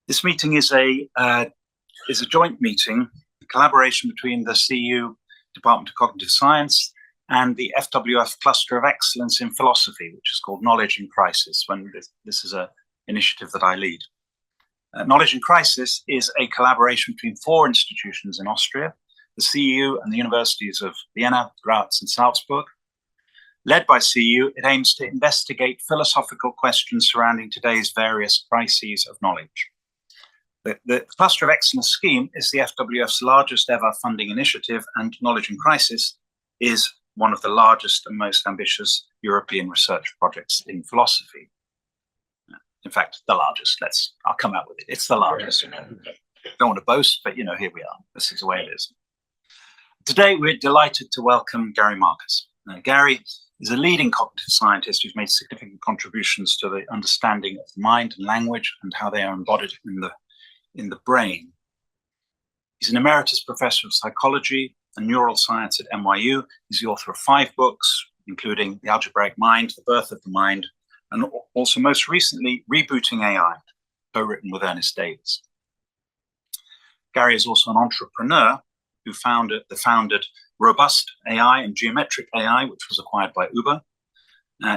This meeting is a joint meeting, a collaboration between the CU Department of Cognitive Science and the FWF Cluster of Excellence in Philosophy, which is called Knowledge in Crisis, when this is an initiative that I lead. Knowledge in Crisis is a collaboration between 4 institutions in Austria, the CU and the universities of Vienna, Graz, and Salzburg. Led by CU, it aims to investigate philosophical questions surrounding today's various crises of knowledge. The Cluster of Excellence scheme is the FWF's largest ever funding initiative, and Knowledge in Crisis is one of the largest and most ambitious European research projects in philosophy. In fact, the largest. I'll come out with it. It's the largest. Don't want to boast, but here we are. This is the way it is. Today, we're delighted to welcome Gary Marcus. Gary is a leading cognitive scientist who's made significant contributions to the understanding of the mind and language and how they are embodied in the brain. He's an emeritus professor of psychology and neural science at NYU. He's the author of 5 books, including The Algebraic Mind, The Birth of the Mind, and also most recently, Rebooting AI, co-written with Ernest Davis. Gary is also an entrepreneur who founded Robust.AI and Geometric.AI, which was acquired by Uber.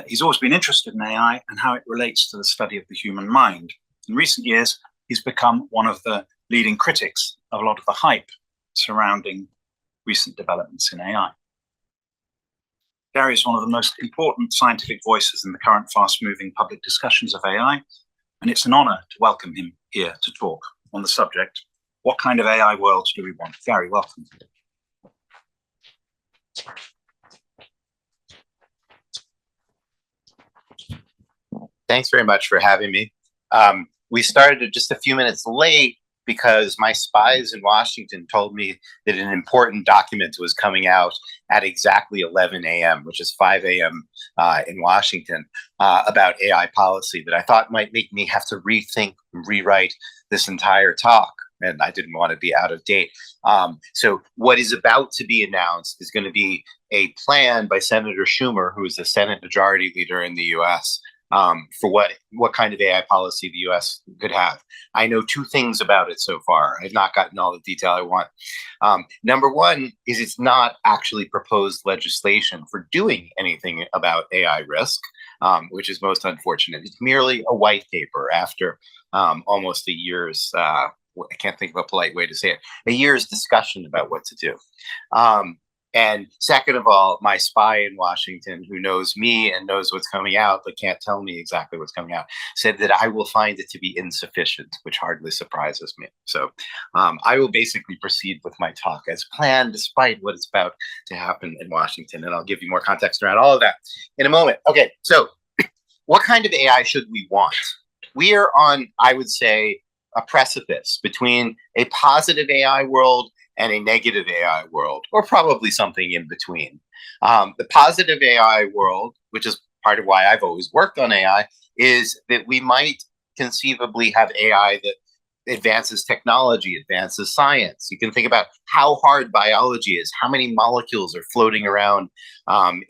He's always been interested in AI and how it relates to the study of the human mind. In recent years, he's become one of the leading critics of a lot of the hype surrounding recent developments in AI. Gary is one of the most important scientific voices in the current fast-moving public discussions of AI, and it's an honor to welcome him here to talk on the subject, what kind of AI world do we want? Gary, welcome. Thanks very much for having me. We started just a few minutes late because my spies in Washington told me that an important document was coming out at exactly 11 a.m., which is 5 a.m. In Washington, about AI policy that I thought might make me have to rethink and rewrite this entire talk, and I didn't want to be out of date. So what is about to be announced is going to be a plan by Senator Schumer, who is the Senate Majority Leader in the U.S., for what kind of AI policy the U.S. could have. I know 2 things about it so far. I've not gotten all the detail I want. Number one is it's not actually proposed legislation for doing anything about AI risk, which is most unfortunate. It's merely a white paper after almost a year's, I can't think of a polite way to say it, a year's discussion about what to do. And second of all, my spy in Washington, who knows me and knows what's coming out, but can't tell me exactly what's coming out, said that I will find it to be insufficient, which hardly surprises me. So I will basically proceed with my talk as planned, despite what is about to happen in Washington. And I'll give you more context around all of that in a moment. Okay, so what kind of AI should we want? We are on, I would say, a precipice between a positive AI world and a negative AI world, or probably something in between. The positive AI world, which is part of why I've always worked on AI, is that we might conceivably have AI that advances technology, advances science. You can think about how hard biology is, how many molecules are floating around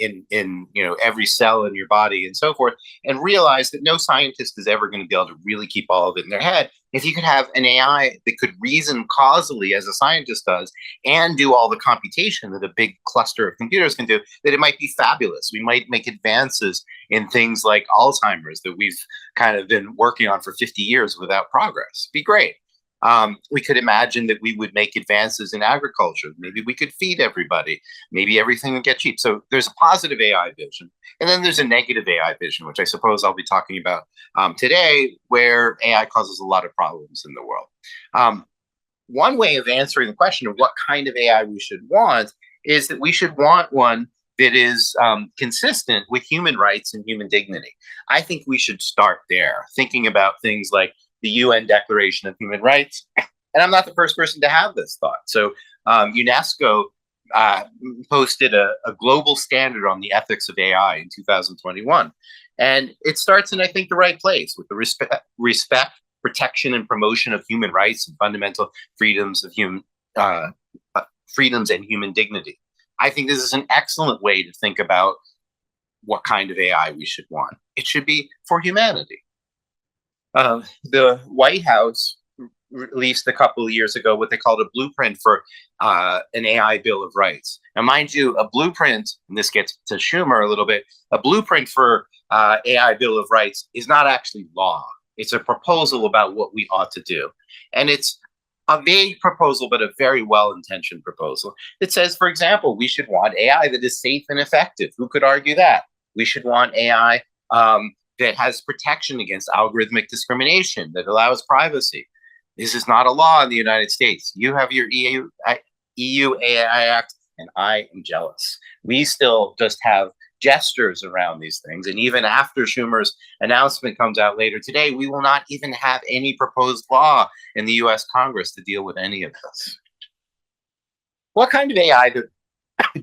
in every cell in your body and so forth, and realize that no scientist is ever going to be able to really keep all of it in their head. If you could have an AI that could reason causally as a scientist does and do all the computation that a big cluster of computers can do, that it might be fabulous. We might make advances in things like Alzheimer's that we've kind of been working on for 50 years without progress. Be great. We could imagine that we would make advances in agriculture. Maybe we could feed everybody. Maybe everything would get cheap. So there's a positive AI vision. And then there's a negative AI vision, which I suppose I'll be talking about today, where AI causes a lot of problems in the world. One way of answering the question of what kind of AI we should want is that we should want one that is consistent with human rights and human dignity. I think we should start there, thinking about things like the UN Declaration of Human Rights. And I'm not the first person to have this thought. So UNESCO posted a global standard on the ethics of AI in 2021. And it starts in, I think, the right place with the respect, protection, and promotion of human rights and fundamental freedoms of freedoms and human dignity. I think this is an excellent way to think about what kind of AI we should want. It should be for humanity. The White House released a couple of years ago what they called a blueprint for an AI Bill of Rights. Now, mind you, a blueprint, and this gets to Schumer a little bit, a blueprint for AI Bill of Rights is not actually law. It's a proposal about what we ought to do. And it's a vague proposal, but a very well-intentioned proposal. It says, for example, we should want AI that is safe and effective. Who could argue that? We should want AI that has protection against algorithmic discrimination, that allows privacy. This is not a law in the United States. You have your EU AI Act, and I am jealous. We still just have gestures around these things. And even after Schumer's announcement comes out later today, we will not even have any proposed law in the US Congress to deal with any of this. What kind of AI do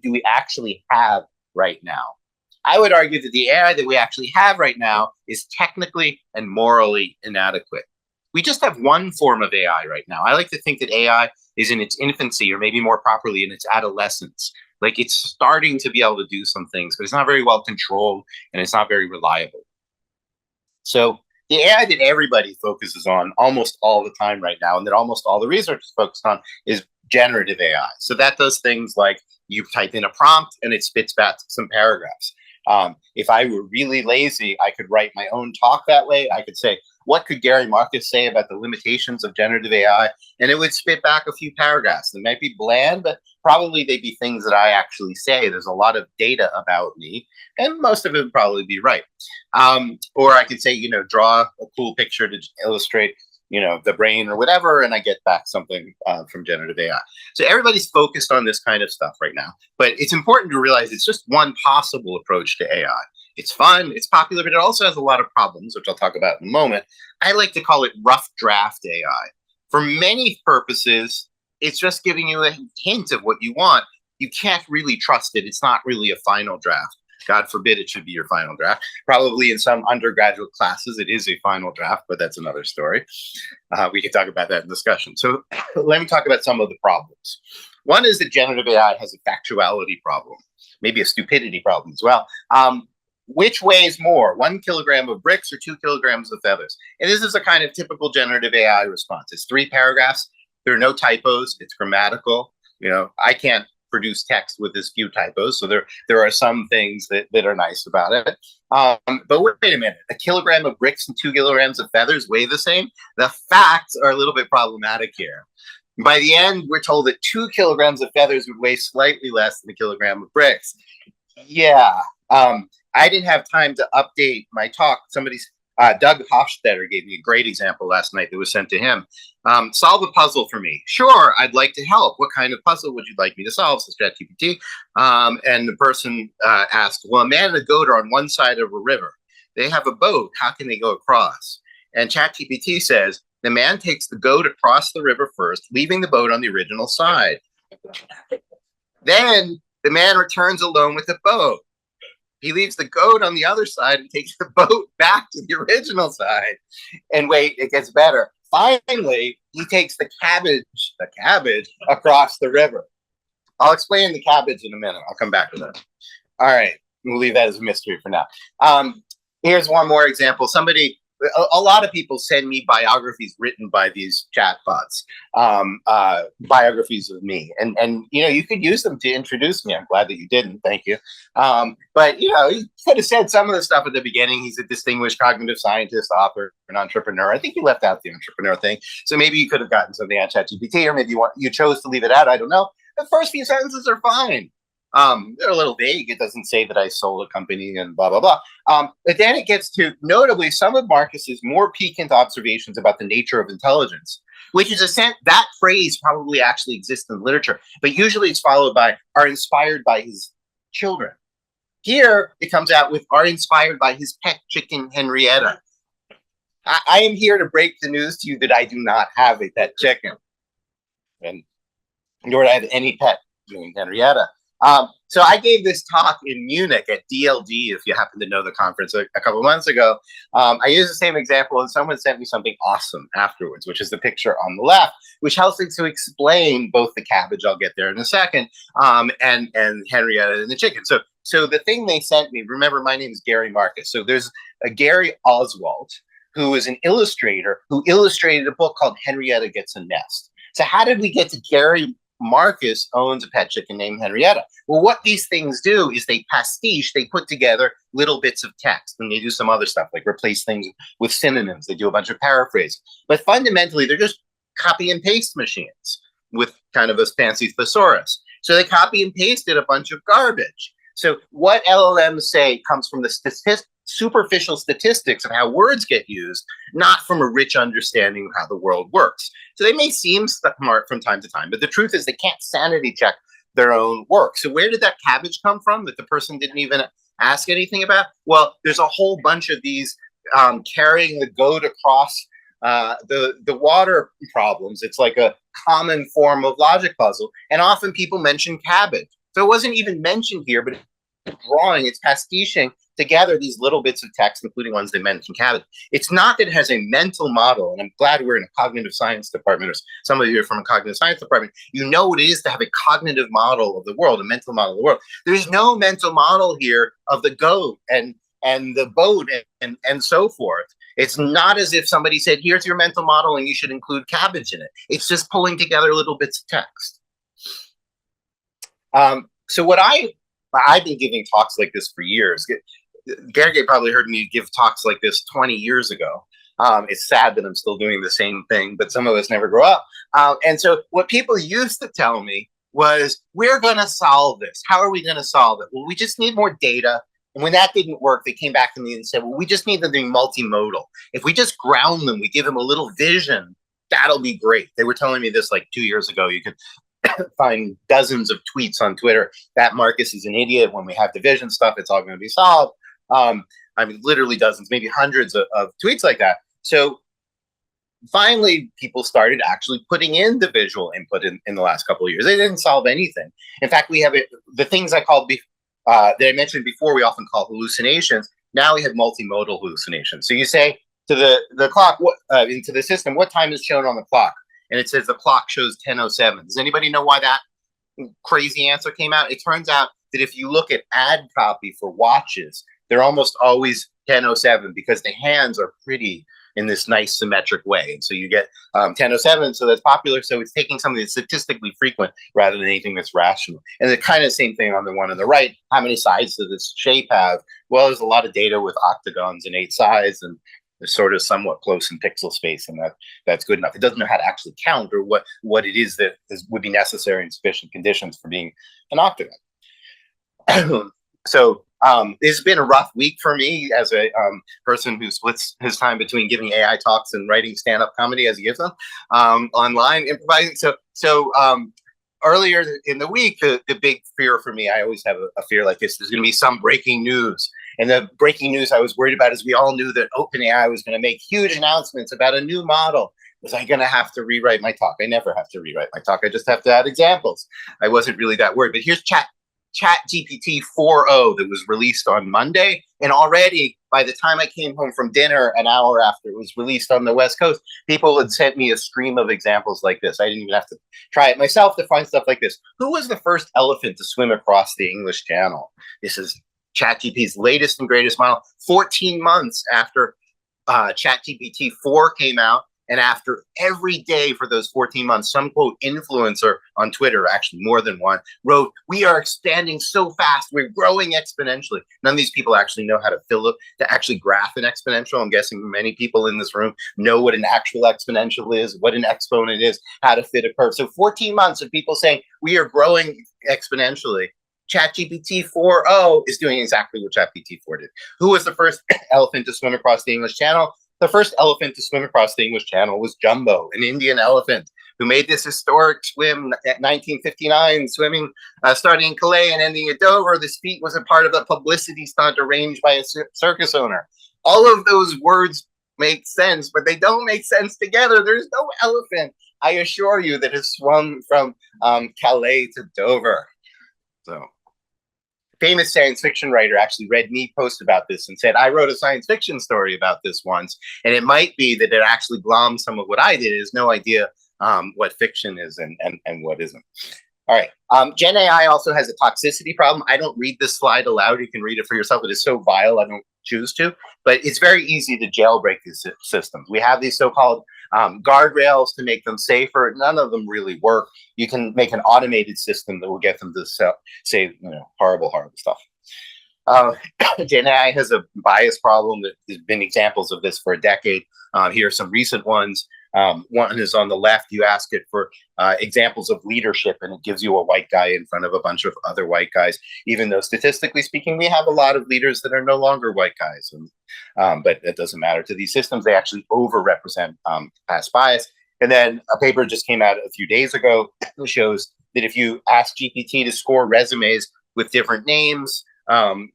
we actually have right now? I would argue that the AI that we actually have right now is technically and morally inadequate. We just have one form of AI right now. I like to think that AI is in its infancy, or maybe more properly in its adolescence. Like, it's starting to be able to do some things, but it's not very well controlled and it's not very reliable. So the AI that everybody focuses on almost all the time right now, and that almost all the research is focused on, is generative AI. So that does things like you type in a prompt and it spits back some paragraphs. If I were really lazy, I could write my own talk that way. I could say, what could Gary Marcus say about the limitations of generative AI? And it would spit back a few paragraphs. They might be bland, but probably they'd be things that I actually say. There's a lot of data about me, and most of it would probably be right. Or I could say, draw a cool picture to illustrate, the brain or whatever, and I get back something from generative AI. So everybody's focused on this kind of stuff right now. But it's important to realize it's just one possible approach to AI. It's fun, it's popular, but it also has a lot of problems, which I'll talk about in a moment. I like to call it rough draft AI. For many purposes, it's just giving you a hint of what you want. You can't really trust it. It's not really a final draft. God forbid it should be your final draft. Probably in some undergraduate classes, it is a final draft, but that's another story. We can talk about that in discussion. So let me talk about some of the problems. One is that generative AI has a factuality problem, maybe a stupidity problem as well. Which weighs more, 1 kilogram of bricks or 2 kilograms of feathers? And this is a kind of typical generative AI response. It's 3 paragraphs. There are no typos. It's grammatical. I can't produce text with as few typos, so there are some things that are nice about it. But wait a minute, 1 kilogram of bricks and 2 kilograms of feathers weigh the same? The facts are a little bit problematic here. By the end, we're told that 2 kilograms of feathers would weigh slightly less than 1 kilogram of bricks. Yeah. I didn't have time to update my talk. Doug Hofstetter gave me a great example last night that was sent to him. Solve a puzzle for me. Sure, I'd like to help. What kind of puzzle would you like me to solve? Says ChatGPT. And the person asked, well, a man and a goat are on one side of a river. They have a boat. How can they go across? And ChatGPT says, the man takes the goat across the river first, leaving the boat on the original side. Then the man returns alone with the boat. He leaves the goat on the other side and takes the boat back to the original side. And wait, it gets better. Finally, he takes the cabbage across the river. I'll explain the cabbage in a minute. I'll come back to that. All right, we'll leave that as a mystery for now. Here's one more example. A lot of people send me biographies written by these chatbots, biographies of me, and you could use them to introduce me. I'm glad that you didn't. Thank you. But you could have said some of the stuff at the beginning. He's a distinguished cognitive scientist, author, an entrepreneur. I think you left out the entrepreneur thing, so maybe you could have gotten something on ChatGPT, or maybe you chose to leave it out. I don't know. The first few sentences are fine. They're a little vague. It doesn't say that I sold a company and blah, blah, blah. But then it gets to, notably, some of Marcus's more piquant observations about the nature of intelligence, which is that phrase probably actually exists in literature, but usually it's followed by, are inspired by his children. Here, it comes out with, are inspired by his pet chicken, Henrietta. I am here to break the news to you that I do not have a pet chicken, and nor do I have any pet named Henrietta. So I gave this talk in Munich at DLD, if you happen to know the conference, a couple of months ago. I used the same example, and someone sent me something awesome afterwards, which is the picture on the left, which helps me to explain both the cabbage, I'll get there in a second, and Henrietta and the chicken. So the thing they sent me, remember, my name is Gary Marcus. So there's a Gary Oswald, who is an illustrator, who illustrated a book called Henrietta Gets a Nest. So how did we get to Gary Marcus owns a pet chicken named Henrietta? Well, what these things do is they pastiche, they put together little bits of text, and they do some other stuff like replace things with synonyms. They do a bunch of paraphrasing. But fundamentally, they're just copy and paste machines with kind of a fancy thesaurus. So they copy and pasted a bunch of garbage. So what LLMs say comes from the superficial statistics of how words get used, not from a rich understanding of how the world works. So they may seem smart from time to time, but the truth is they can't sanity check their own work. So where did that cabbage come from that the person didn't even ask anything about? Well, there's a whole bunch of these carrying the goat across the water problems. It's like a common form of logic puzzle. And often people mention cabbage. So it wasn't even mentioned here, but it's drawing, it's pastiching together these little bits of text, including ones they mentioned cabbage. It's not that it has a mental model, and I'm glad we're in a cognitive science department, or some of you are from a cognitive science department. You know what it is to have a cognitive model of the world, a mental model of the world. There's no mental model here of the goat and the boat and so forth. It's not as if somebody said, here's your mental model and you should include cabbage in it. It's just pulling together little bits of text. So what I've been giving talks like this for years. Gary probably heard me give talks like this 20 years ago. It's sad that I'm still doing the same thing, but some of us never grow up. And so what people used to tell me was, we're going to solve this. How are we going to solve it? Well, we just need more data. And when that didn't work, they came back to me and said, well, we just need them to be multimodal. If we just ground them, we give them a little vision, that'll be great. They were telling me this like 2 years ago. You could find dozens of tweets on Twitter that Marcus is an idiot. When we have division stuff, it's all going to be solved. I mean, literally dozens, maybe hundreds of tweets like that. So finally, people started actually putting in the visual input in the last couple of years. They didn't solve anything. In fact, we have the things I called that I mentioned before, we often call hallucinations. Now we have multimodal hallucinations. So you say to the clock, into the system, what time is shown on the clock? And it says the clock shows 10:07. Does anybody know why that crazy answer came out? It turns out that if you look at ad copy for watches, they're almost always 10:07 because the hands are pretty in this nice symmetric way. And so you get 10:07, so that's popular. So it's taking something that's statistically frequent rather than anything that's rational. And the kind of same thing on the one on the right. How many sides does this shape have? Well, there's a lot of data with octagons and 8 sides, and they're sort of somewhat close in pixel space, and that's good enough. It doesn't know how to actually count or what it is that would be necessary in sufficient conditions for being an octagon. So it's been a rough week for me as a person who splits his time between giving AI talks and writing stand-up comedy as he gives them online, improvising. So earlier in the week, the big fear for me, I always have a fear like this, there's going to be some breaking news. And the breaking news I was worried about is we all knew that OpenAI was going to make huge announcements about a new model. Was I going to have to rewrite my talk? I never have to rewrite my talk. I just have to add examples. I wasn't really that worried. But here's ChatGPT 4.0 that was released on Monday. And already, by the time I came home from dinner, an hour after it was released on the West Coast, people had sent me a stream of examples like this. I didn't even have to try it myself to find stuff like this. Who was the first elephant to swim across the English Channel? This is ChatGPT's latest and greatest model, 14 months after ChatGPT 4 came out, and after every day for those 14 months, some quote influencer on Twitter, actually more than one, wrote, "We are expanding so fast, we're growing exponentially." None of these people actually know how to actually graph an exponential. I'm guessing many people in this room know what an actual exponential is, what an exponent is, how to fit a curve. So 14 months of people saying we are growing exponentially. ChatGPT 4.0 is doing exactly what ChatGPT 4 did. Who was the first elephant to swim across the English Channel? The first elephant to swim across the English Channel was Jumbo, an Indian elephant who made this historic swim at 1959, swimming, starting in Calais and ending at Dover. This feat was a part of a publicity stunt arranged by a circus owner. All of those words make sense, but they don't make sense together. There's no elephant, I assure you, that has swum from Calais to Dover. So, famous science fiction writer actually read me post about this and said, I wrote a science fiction story about this once, and it might be that it actually gloms some of what I did. It has no idea what fiction is and what isn't. All right. Gen AI also has a toxicity problem. I don't read this slide aloud. You can read it for yourself. It is so vile. I don't choose to. But it's very easy to jailbreak these systems. We have these so-called guardrails to make them safer. None of them really work. You can make an automated system that will get them to say horrible stuff. Gen AI has a bias problem. There's been examples of this for a decade. Here are some recent ones. One is on the left. You ask it for examples of leadership, and it gives you a white guy in front of a bunch of other white guys, even though statistically speaking, we have a lot of leaders that are no longer white guys. But it doesn't matter to these systems. They actually overrepresent past bias. And then a paper just came out a few days ago that shows that if you ask GPT to score resumes with different names,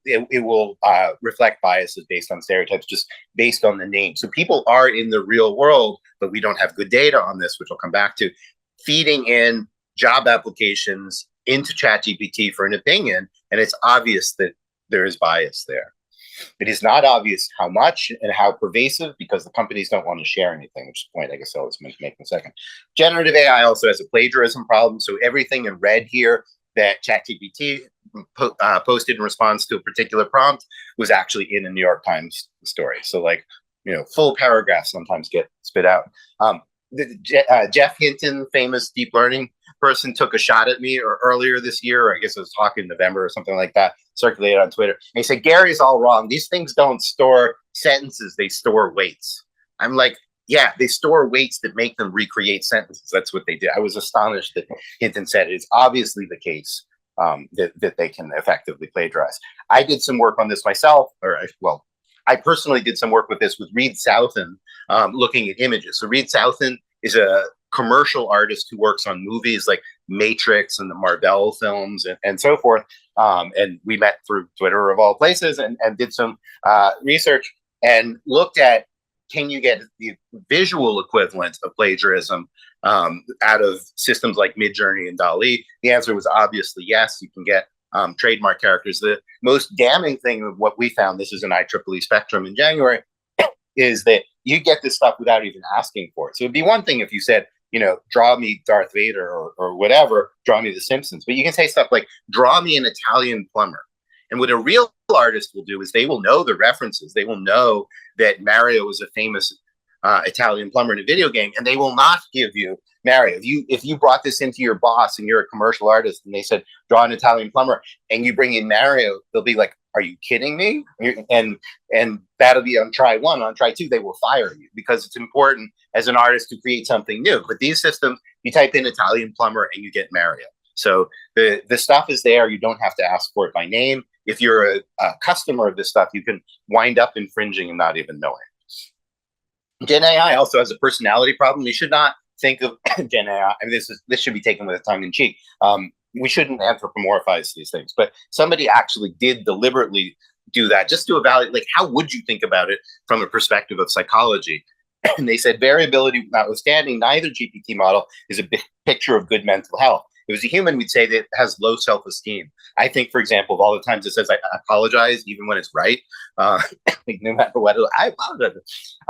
it will reflect biases based on stereotypes, just based on the name. So people are in the real world, but we don't have good data on this, which I'll come back to, feeding in job applications into ChatGPT for an opinion, and it's obvious that there is bias there. It is not obvious how much and how pervasive, because the companies don't want to share anything, which is the point I guess I was make in a second. Generative AI also has a plagiarism problem. So everything in red here that ChatGPT posted in response to a particular prompt was actually in a New York Times story. So full paragraphs sometimes get spit out. Jeff Hinton, famous deep learning person, took a shot at me earlier this year, or I guess it was talking in November or something like that, circulated on Twitter. And he said, Gary's all wrong. These things don't store sentences, they store weights. I'm like, yeah, they store weights that make them recreate sentences. That's what they do. I was astonished that Hinton said it's obviously the case that they can effectively plagiarize. I did some work on this myself, I personally did some work with this with Reed Southan, looking at images. So Reed Southan is a commercial artist who works on movies like Matrix and the Marvel films and so forth. And we met through Twitter of all places and did some research and looked at, can you get the visual equivalent of plagiarism out of systems like Midjourney and DALL-E? The answer was obviously yes. You can get trademark characters. The most damning thing of what we found, this is an IEEE Spectrum in January, is that you get this stuff without even asking for it. So it'd be one thing if you said, draw me Darth Vader or whatever, draw me The Simpsons. But you can say stuff like, draw me an Italian plumber. And what a real artist will do is they will know the references. They will know that Mario was a famous Italian plumber in a video game, and they will not give you Mario. If you brought this into your boss and you're a commercial artist and they said, draw an Italian plumber, and you bring in Mario, they'll be like, are you kidding me? And that'll be on try one. On try two, they will fire you, because it's important as an artist to create something new. But these systems, you type in Italian plumber and you get Mario. So the stuff is there. You don't have to ask for it by name. If you're a customer of this stuff, you can wind up infringing and not even know it. Gen AI also has a personality problem. You should not think of Gen AI. I mean, this should be taken with a tongue in cheek. We shouldn't anthropomorphize these things, but somebody actually did deliberately do that just to evaluate, like, how would you think about it from a perspective of psychology? And they said, variability notwithstanding, neither GPT model is a big picture of good mental health. If it was a human, we'd say that it has low self-esteem. I think, for example, of all the times it says, I apologize, even when it's right, no matter what, I apologize.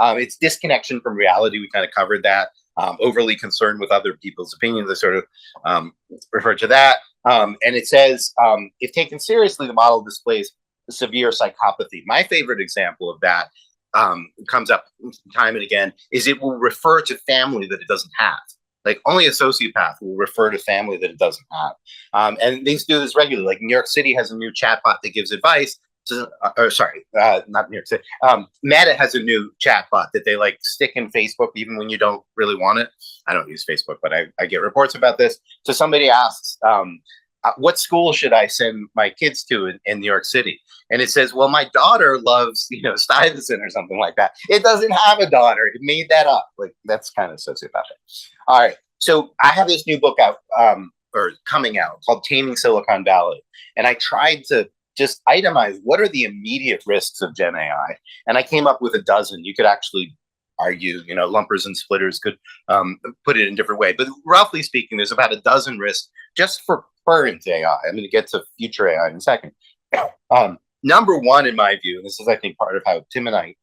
It's disconnection from reality. We kind of covered that. Overly concerned with other people's opinions. I sort of referred to that. And it says, if taken seriously, the model displays severe psychopathy. My favorite example of that comes up time and again, is it will refer to family that it doesn't have. Like, only a sociopath will refer to family that it doesn't have. And these do this regularly. Like, New York City has a new chatbot that gives advice. Not New York City. Meta has a new chatbot that they stick in Facebook even when you don't really want it. I don't use Facebook, but I get reports about this. So somebody asks, what school should I send my kids to in New York City? And it says, well, my daughter loves, Stuyvesant or something like that. It doesn't have a daughter. It made that up. Like, that's kind of sociopathic. All right. So I have this new book out, or coming out, called Taming Silicon Valley. And I tried to just itemize what are the immediate risks of Gen AI. And I came up with a dozen. You could actually argue, lumpers and splitters could put it in a different way. But roughly speaking, there's about a dozen risks just for current AI. I'm going to get to future AI in a second. Number one, in my view, and this is, I think, part of how Tim and I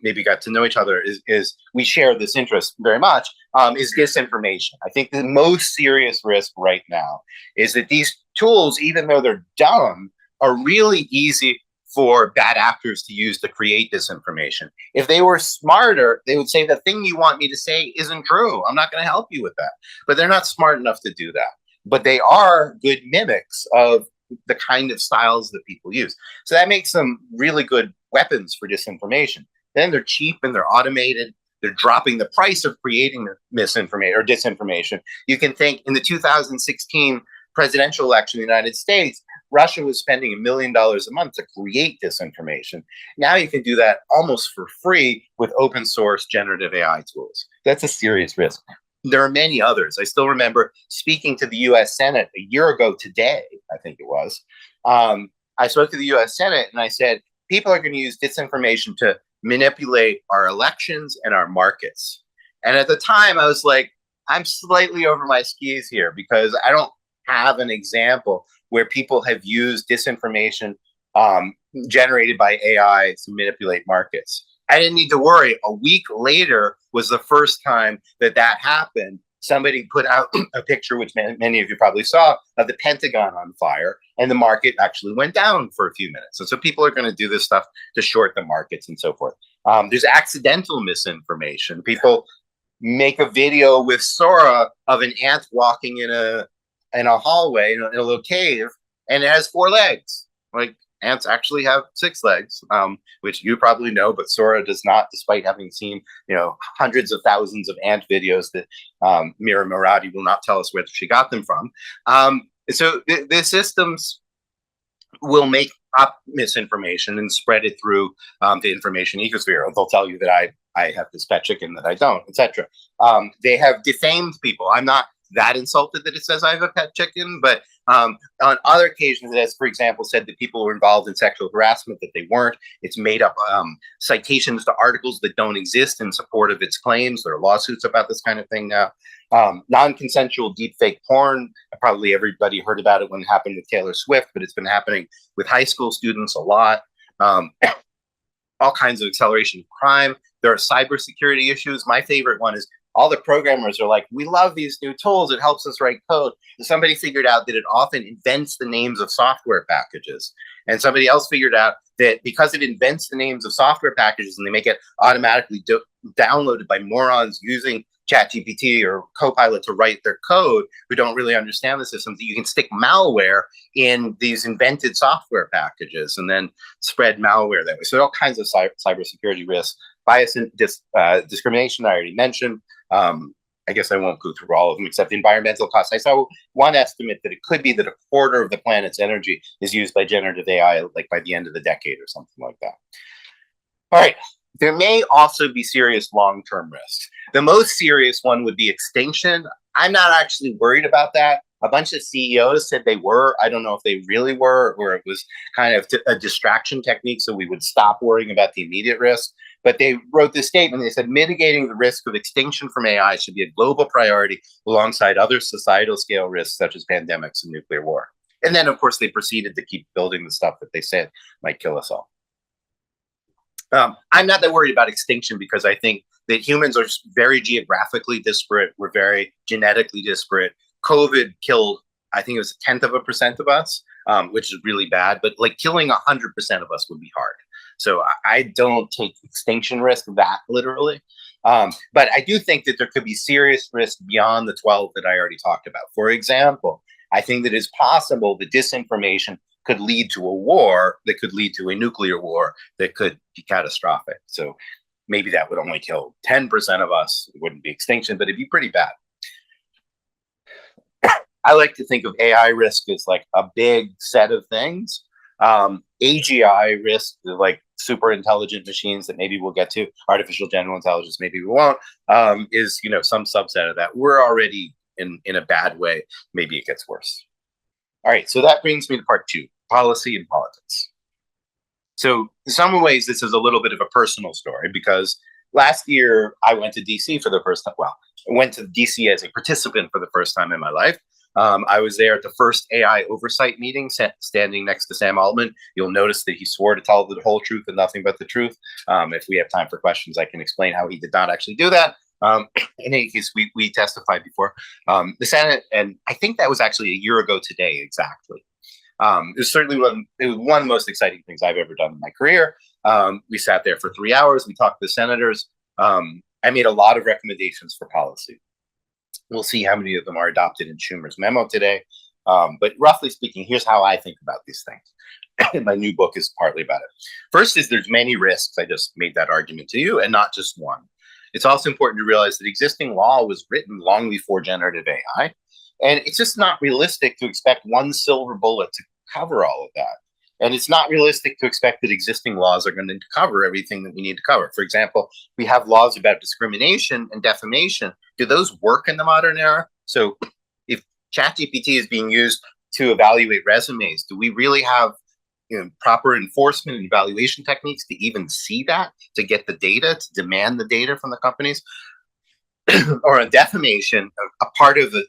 maybe got to know each other, is we share this interest very much, is disinformation. I think the most serious risk right now is that these tools, even though they're dumb, are really easy for bad actors to use to create disinformation. If they were smarter, they would say the thing you want me to say isn't true. I'm not going to help you with that. But they're not smart enough to do that. But they are good mimics of the kind of styles that people use. So that makes them really good weapons for disinformation. Then they're cheap and they're automated. They're dropping the price of creating misinformation or disinformation. You can think in the 2016 presidential election in the United States, Russia was spending $1 million a month to create disinformation. Now you can do that almost for free with open source generative AI tools. That's a serious risk. There are many others. I still remember speaking to the US Senate a year ago today, I think it was. I spoke to the US Senate and I said, people are going to use disinformation to manipulate our elections and our markets. And at the time I was like, I'm slightly over my skis here because I don't have an example where people have used disinformation generated by AI to manipulate markets. I didn't need to worry. A week later was the first time that that happened. Somebody put out a picture, which many of you probably saw, of the Pentagon on fire, and the market actually went down for a few minutes. And so people are going to do this stuff to short the markets and so forth. There's accidental misinformation. People make a video with Sora of an ant walking in a hallway, in a little cave, and it has 4 legs. Like, ants actually have 6 legs, which you probably know, but Sora does not, despite having seen, hundreds of thousands of ant videos that Mira Murati will not tell us where she got them from. So the systems will make up misinformation and spread it through the information ecosphere. They'll tell you that I have this pet chicken that I don't, etc. They have defamed people. I'm not that insulted that it says I have a pet chicken, but on other occasions it has, for example, said that people were involved in sexual harassment that they weren't. It's made up citations to articles that don't exist in support of its claims. There are lawsuits about this kind of thing now. Non-consensual deepfake porn, probably everybody heard about it when it happened with Taylor Swift, but it's been happening with high school students a lot. All kinds of acceleration of crime. There are cybersecurity issues. My favorite one is all the programmers are like, we love these new tools. It helps us write code. And somebody figured out that it often invents the names of software packages. And somebody else figured out that because it invents the names of software packages and they make it automatically downloaded by morons using ChatGPT or Copilot to write their code who don't really understand the system, that you can stick malware in these invented software packages and then spread malware that way. So all kinds of cybersecurity risks. Bias and discrimination, I already mentioned. I guess I won't go through all of them except the environmental costs. I saw one estimate that it could be that 1/4 of the planet's energy is used by generative AI, like by the end of the decade or something like that. All right. There may also be serious long-term risks. The most serious one would be extinction. I'm not actually worried about that. A bunch of CEOs said they were. I don't know if they really were, or it was kind of a distraction technique so we would stop worrying about the immediate risk. But they wrote this statement. They said, mitigating the risk of extinction from AI should be a global priority alongside other societal scale risks such as pandemics and nuclear war. And then, of course, they proceeded to keep building the stuff that they said might kill us all. I'm not that worried about extinction because I think that humans are very geographically disparate. We're very genetically disparate. COVID killed, I think it was 0.1% of us, which is really bad. But like killing 100% of us would be hard. So I don't take extinction risk that literally. But I do think that there could be serious risk beyond the 12 that I already talked about. For example, I think that it's possible that disinformation could lead to a war that could lead to a nuclear war that could be catastrophic. So maybe that would only kill 10% of us. It wouldn't be extinction, but it'd be pretty bad. I like to think of AI risk as like a big set of things. AGI risk, like super intelligent machines that maybe we'll get to, artificial general intelligence, maybe we won't, is some subset of that. We're already in a bad way. Maybe it gets worse. All right, so that brings me to part 2, policy and politics. So in some ways, this is a little bit of a personal story because last year I went to DC for the first time. Well, I went to DC as a participant for the first time in my life. I was there at the first AI oversight meeting, standing next to Sam Altman. You'll notice that he swore to tell the whole truth and nothing but the truth. If we have time for questions, I can explain how he did not actually do that. In any case, we testified before the Senate, and I think that was actually a year ago today, exactly. It was certainly it was one of the most exciting things I've ever done in my career. We sat there for 3 hours. We talked to the senators. I made a lot of recommendations for policy. We'll see how many of them are adopted in Schumer's memo today. But roughly speaking, here's how I think about these things. My new book is partly about it. First is there's many risks. I just made that argument to you, and not just one. It's also important to realize that existing law was written long before generative AI. And it's just not realistic to expect one silver bullet to cover all of that. And it's not realistic to expect that existing laws are going to cover everything that we need to cover. For example, we have laws about discrimination and defamation. Do those work in the modern era? So if ChatGPT is being used to evaluate resumes, do we really have proper enforcement and evaluation techniques to even see that, to get the data, to demand the data from the companies? Or on defamation, a part of the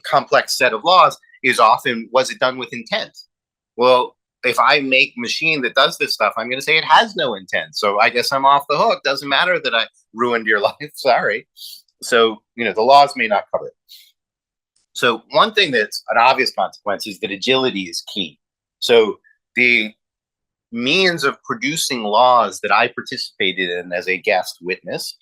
complex set of laws is often, was it done with intent? Well, if I make a machine that does this stuff, I'm going to say it has no intent. So I guess I'm off the hook. Doesn't matter that I ruined your life. Sorry. So, the laws may not cover it. So one thing that's an obvious consequence is that agility is key. So the means of producing laws that I participated in as a guest witness,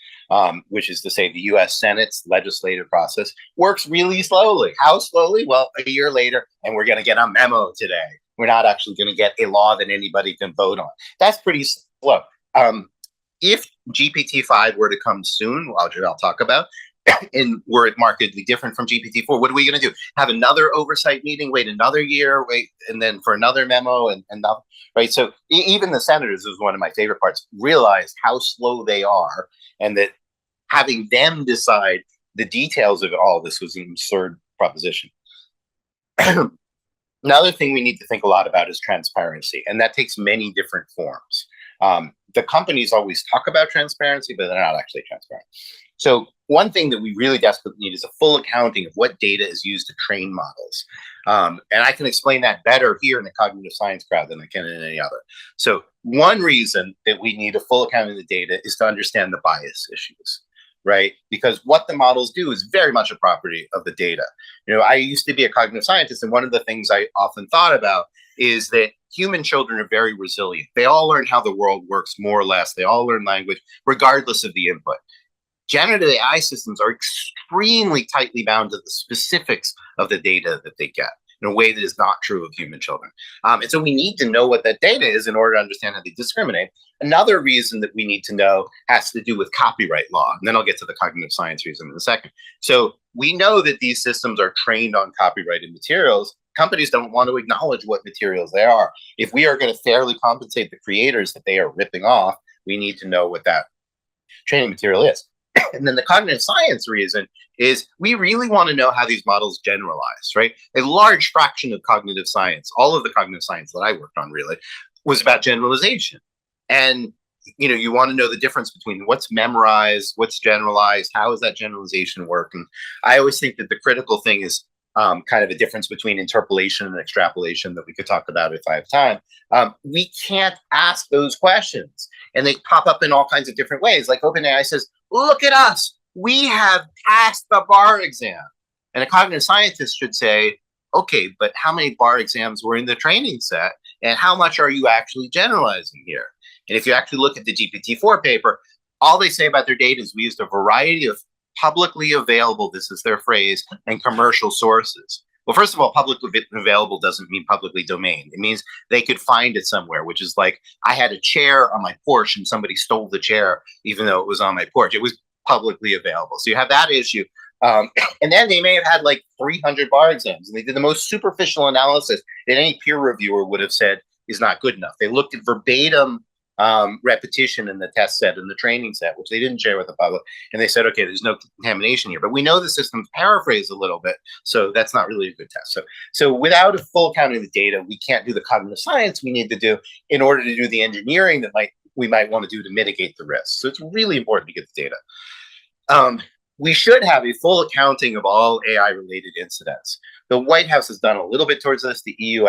which is to say the US Senate's legislative process, works really slowly. How slowly? Well, a year later, and we're going to get a memo today. We're not actually going to get a law that anybody can vote on. That's pretty slow. If GPT-5 were to come soon, which I'll talk about, and were it markedly different from GPT-4, what are we going to do? Have another oversight meeting, wait another year, and then for another memo, and right? So even the senators, is one of my favorite parts, realized how slow they are, and that having them decide the details of all this was an absurd proposition. Another thing we need to think a lot about is transparency, and that takes many different forms. The companies always talk about transparency, but they're not actually transparent. So one thing that we really desperately need is a full accounting of what data is used to train models. And I can explain that better here in the cognitive science crowd than I can in any other. So one reason that we need a full accounting of the data is to understand the bias issues, right? Because what the models do is very much a property of the data. I used to be a cognitive scientist, and one of the things I often thought about is that human children are very resilient. They all learn how the world works, more or less. They all learn language, regardless of the input. Generative AI systems are extremely tightly bound to the specifics of the data that they get in a way that is not true of human children. And so we need to know what that data is in order to understand how they discriminate. Another reason that we need to know has to do with copyright law. And then I'll get to the cognitive science reason in a second. So we know that these systems are trained on copyrighted materials. Companies don't want to acknowledge what materials they are. If we are going to fairly compensate the creators that they are ripping off, we need to know what that training material is. And then the cognitive science reason is we really want to know how these models generalize, right? A large fraction of cognitive science, all of the cognitive science that I worked on really, was about generalization. And, you want to know the difference between what's memorized, what's generalized, how does that generalization work? And I always think that the critical thing is kind of a difference between interpolation and extrapolation that we could talk about if I have time. We can't ask those questions, and they pop up in all kinds of different ways. Like OpenAI says, look at us, we have passed the bar exam. And a cognitive scientist should say, okay, but how many bar exams were in the training set, and how much are you actually generalizing here? And if you actually look at the GPT-4 paper, all they say about their data is we used a variety of publicly available, this is their phrase, and commercial sources. Well, first of all, publicly available doesn't mean publicly domain. It means they could find it somewhere, which is like I had a chair on my porch and somebody stole the chair, even though it was on my porch. It was publicly available. So you have that issue. And then they may have had like 300 bar exams, and they did the most superficial analysis that any peer reviewer would have said is not good enough. They looked at verbatim repetition in the test set and the training set, which they didn't share with the public. And they said, okay, there's no contamination here, but we know the system's paraphrased a little bit. So that's not really a good test. So without a full counting of the data, we can't do the cognitive science we need to do in order to do the engineering that we might want to do to mitigate the risks. So it's really important to get the data. We should have a full accounting of all AI-related incidents. The White House has done a little bit towards this. The EU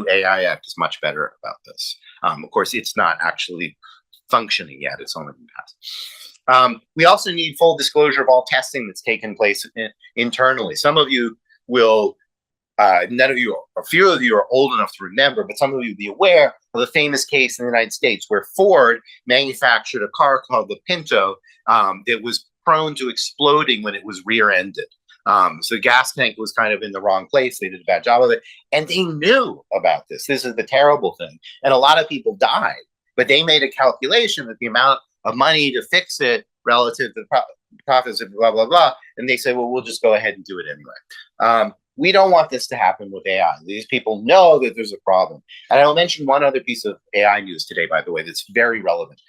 AI Act is much better about this. Of course, it's not actually functioning yet. It's only been passed. We also need full disclosure of all testing that's taken place internally. Some of you will none of you, a few of you are old enough to remember, but some of you will be aware of the famous case in the United States where Ford manufactured a car called the Pinto that was prone to exploding when it was rear-ended. So the gas tank was kind of in the wrong place. They did a bad job of it. And they knew about this. This is the terrible thing. And a lot of people died, but they made a calculation that the amount of money to fix it relative to the profits of blah, blah, blah. And they said, well, we'll just go ahead and do it anyway. We don't want this to happen with AI. These people know that there's a problem. And I'll mention one other piece of AI news today, by the way, that's very relevant.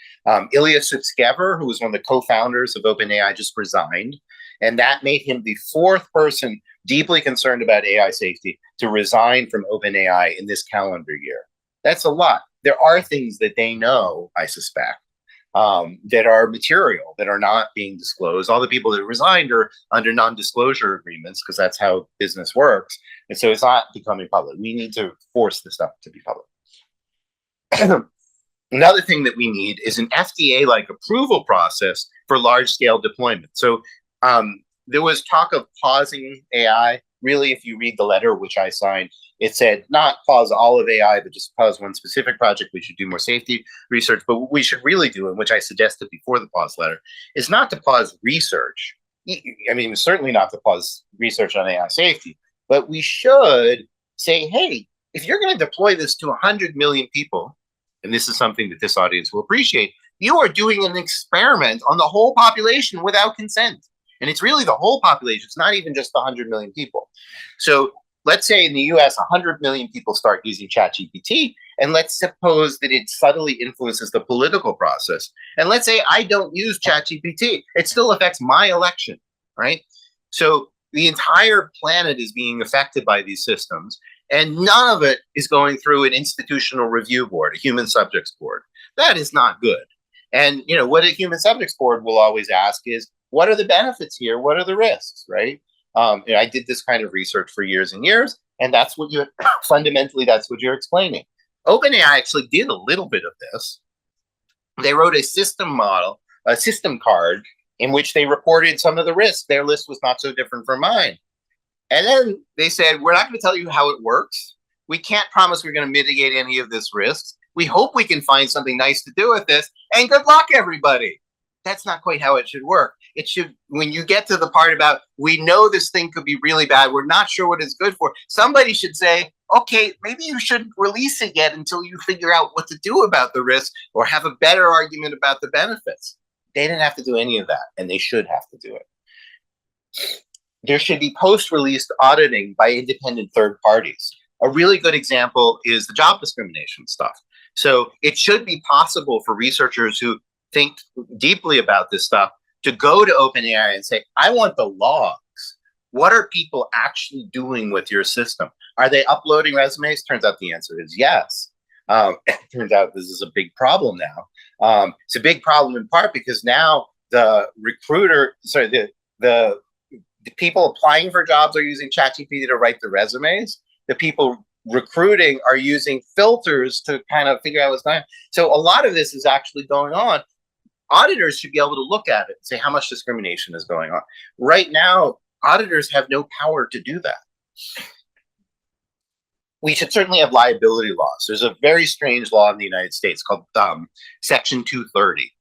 Ilya Sutskever, who was one of the co-founders of OpenAI, just resigned. And that made him the fourth person deeply concerned about AI safety to resign from OpenAI in this calendar year. That's a lot. There are things that they know, I suspect, that are material, that are not being disclosed. All the people that resigned are under non-disclosure agreements because that's how business works. And so it's not becoming public. We need to force this stuff to be public. Another thing that we need is an FDA-like approval process for large-scale deployment. So there was talk of pausing AI. Really, if you read the letter, which I signed, it said not pause all of AI, but just pause one specific project. We should do more safety research. But what we should really do, and which I suggested before the pause letter, is not to pause research. I mean, certainly not to pause research on AI safety, but we should say, hey, if you're going to deploy this to 100 million people, and this is something that this audience will appreciate, you are doing an experiment on the whole population without consent. And it's really the whole population. It's not even just the 100 million people. So let's say in the US, 100 million people start using ChatGPT, and let's suppose that it subtly influences the political process. And let's say I don't use ChatGPT. It still affects my election, right? So the entire planet is being affected by these systems, and none of it is going through an institutional review board, a human subjects board. That is not good. And you know what a human subjects board will always ask is, what are the benefits here? What are the risks, right? I did this kind of research for years and years, and that's what you fundamentally, that's what you're explaining. OpenAI actually did a little bit of this. They wrote a system model, a system card, in which they reported some of the risks. Their list was not so different from mine. And then they said, we're not going to tell you how it works. We can't promise we're going to mitigate any of this risks. We hope we can find something nice to do with this. And good luck, everybody. That's not quite how it should work. It should, when you get to the part about, we know this thing could be really bad, we're not sure what it's good for, somebody should say, okay, maybe you shouldn't release it yet until you figure out what to do about the risk or have a better argument about the benefits. They didn't have to do any of that, and they should have to do it. There should be post-release auditing by independent third parties. A really good example is the job discrimination stuff. So it should be possible for researchers who think deeply about this stuff to go to OpenAI and say, I want the logs. What are people actually doing with your system? Are they uploading resumes? Turns out the answer is yes. It turns out this is a big problem now. It's a big problem in part because now the people applying for jobs are using ChatGPT to write the resumes. The people recruiting are using filters to kind of figure out what's going on. So a lot of this is actually going on. Auditors should be able to look at it and say how much discrimination is going on. Right now, auditors have no power to do that. We should certainly have liability laws. There's a very strange law in the United States called Section 230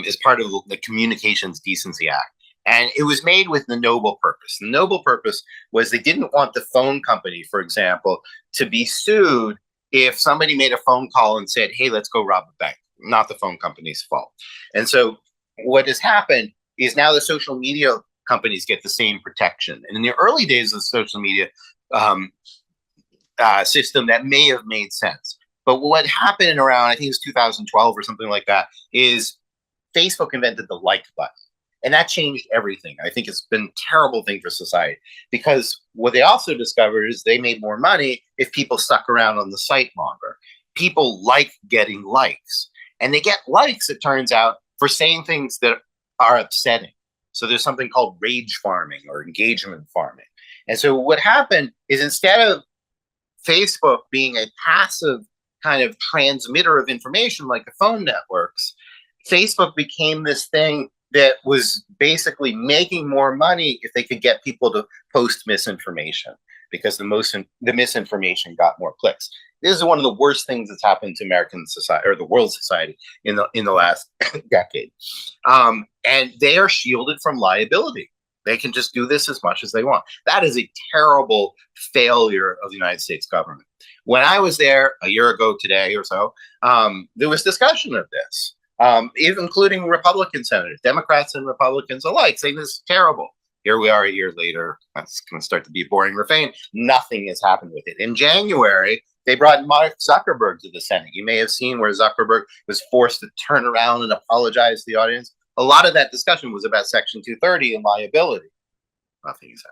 as part of the Communications Decency Act. And it was made with the noble purpose. The noble purpose was they didn't want the phone company, for example, to be sued if somebody made a phone call and said, hey, let's go rob a bank. Not the phone company's fault. And so what has happened is now the social media companies get the same protection. And in the early days of the social media system, that may have made sense. But what happened around, I think it was 2012 or something like that, is Facebook invented the like button. And that changed everything. I think it's been a terrible thing for society because what they also discovered is they made more money if people stuck around on the site longer. People like getting likes. And they get likes, it turns out, for saying things that are upsetting. So there's something called rage farming or engagement farming. And so what happened is instead of Facebook being a passive kind of transmitter of information like the phone networks, Facebook became this thing that was basically making more money if they could get people to post misinformation. because the misinformation got more clicks. This is one of the worst things that's happened to American society or the world society in the last decade. And they are shielded from liability. They can just do this as much as they want. That is a terrible failure of the United States government. When I was there a year ago today or so, there was discussion of this, even including Republican senators, Democrats and Republicans alike, saying this is terrible. Here we are a year later. That's going to start to be a boring refrain. Nothing has happened with it. In January, they brought Mark Zuckerberg to the Senate. You may have seen where Zuckerberg was forced to turn around and apologize to the audience. A lot of that discussion was about Section 230 and liability. Nothing has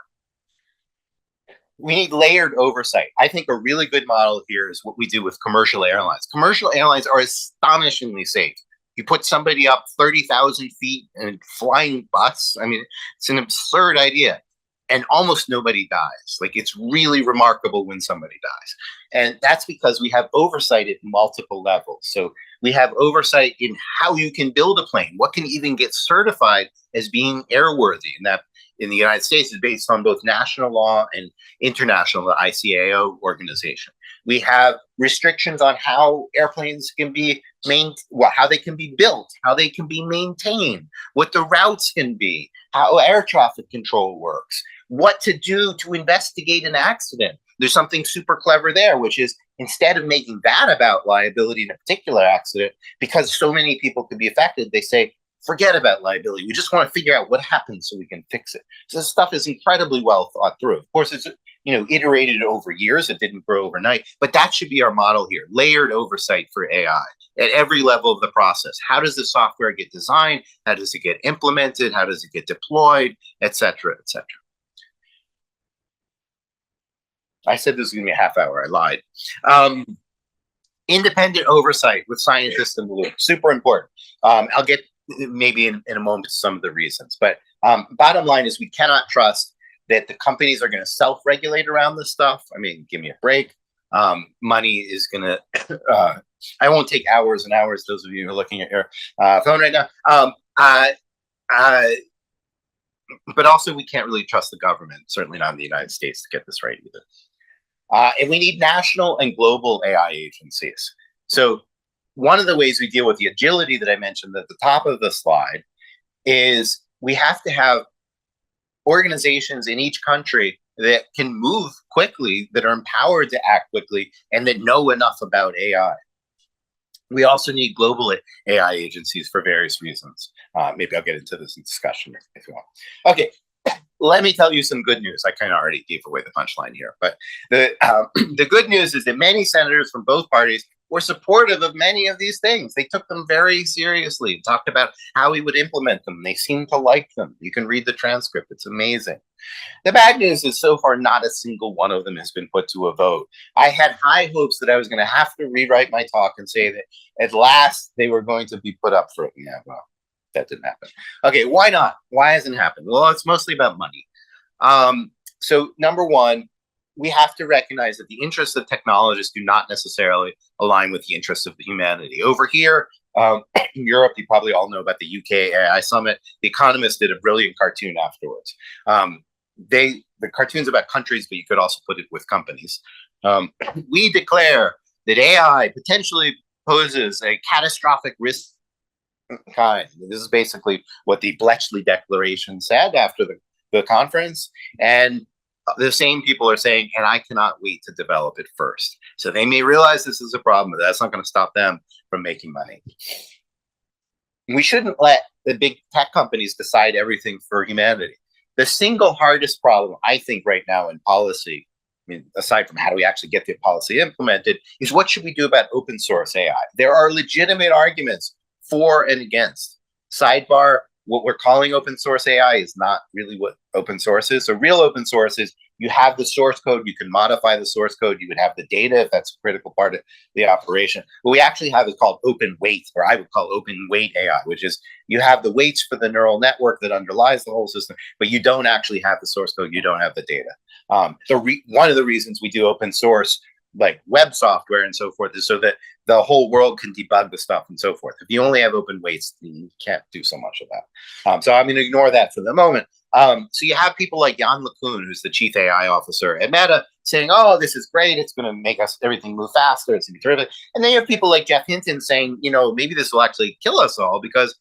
happened. We need layered oversight. I think a really good model here is what we do with commercial airlines. Commercial airlines are astonishingly safe. You put somebody up 30,000 feet in a flying bus. I mean, it's an absurd idea. And almost nobody dies. Like, it's really remarkable when somebody dies. And that's because we have oversight at multiple levels. So we have oversight in how you can build a plane, what can even get certified as being airworthy. And that in the United States is based on both national law and international, the ICAO organization. We have restrictions on how airplanes can be how they can be built, how they can be maintained, what the routes can be, how air traffic control works, what to do to investigate an accident. There's something super clever there, which is instead of making that about liability in a particular accident, because so many people could be affected, they say, forget about liability. We just want to figure out what happened so we can fix it. So this stuff is incredibly well thought through. Of course, it's iterated over years. It didn't grow overnight, but that should be our model here. Layered oversight for AI at every level of the process. How does the software get designed? How does it get implemented? How does it get deployed, et cetera, et cetera. I said this was going to be a half hour. I lied. Independent oversight with scientists in the loop. Super important. I'll get maybe in a moment to some of the reasons. But bottom line is we cannot trust that the companies are going to self-regulate around this stuff. I mean, give me a break. Money is going to, I won't take hours and hours, those of you who are looking at your phone right now. But also we can't really trust the government, certainly not in the United States, to get this right either. And we need national and global AI agencies. So one of the ways we deal with the agility that I mentioned at the top of the slide is we have to have organizations in each country that can move quickly, that are empowered to act quickly, and that know enough about AI. We also need global AI agencies for various reasons. Maybe I'll get into this in discussion if you want. Okay, let me tell you some good news. I kind of already gave away the punchline here, but the good news is that many senators from both parties were supportive of many of these things. They took them very seriously, talked about how we would implement them. They seemed to like them. You can read the transcript. It's amazing. The bad news is so far not a single one of them has been put to a vote. I had high hopes that I was going to have to rewrite my talk and say that at last they were going to be put up for it. Yeah, well, that didn't happen. Okay, why not? Why hasn't it happened? Well, it's mostly about money. So number one, we have to recognize that the interests of technologists do not necessarily align with the interests of humanity. Over here in Europe, you probably all know about the UK AI Summit. The Economist did a brilliant cartoon afterwards. The cartoon's about countries, but you could also put it with companies. We declare that AI potentially poses a catastrophic risk. This is basically what the Bletchley Declaration said after the conference. And the same people are saying, and I cannot wait to develop it first. So they may realize this is a problem, but that's not going to stop them from making money. We shouldn't let the big tech companies decide everything for humanity. The single hardest problem, I think, right now in policy, I mean, aside from how do we actually get the policy implemented, is what should we do about open source AI? There are legitimate arguments for and against. Sidebar, what we're calling open source AI is not really what open source is. So real open source is you have the source code, you can modify the source code, you would have the data if that's a critical part of the operation. What we actually have is called open weight, or I would call open weight AI, which is you have the weights for the neural network that underlies the whole system, but you don't actually have the source code, you don't have the data. One of the reasons we do open source like web software and so forth is so that the whole world can debug the stuff and so forth. If you only have open weights, you can't do so much of that. So I'm going to ignore that for the moment. So you have people like Jan LeCun, who's the chief AI officer at Meta, saying, "Oh, this is great. It's going to make us everything move faster. It's going to be terrific." And then you have people like Jeff Hinton saying, maybe this will actually kill us all because,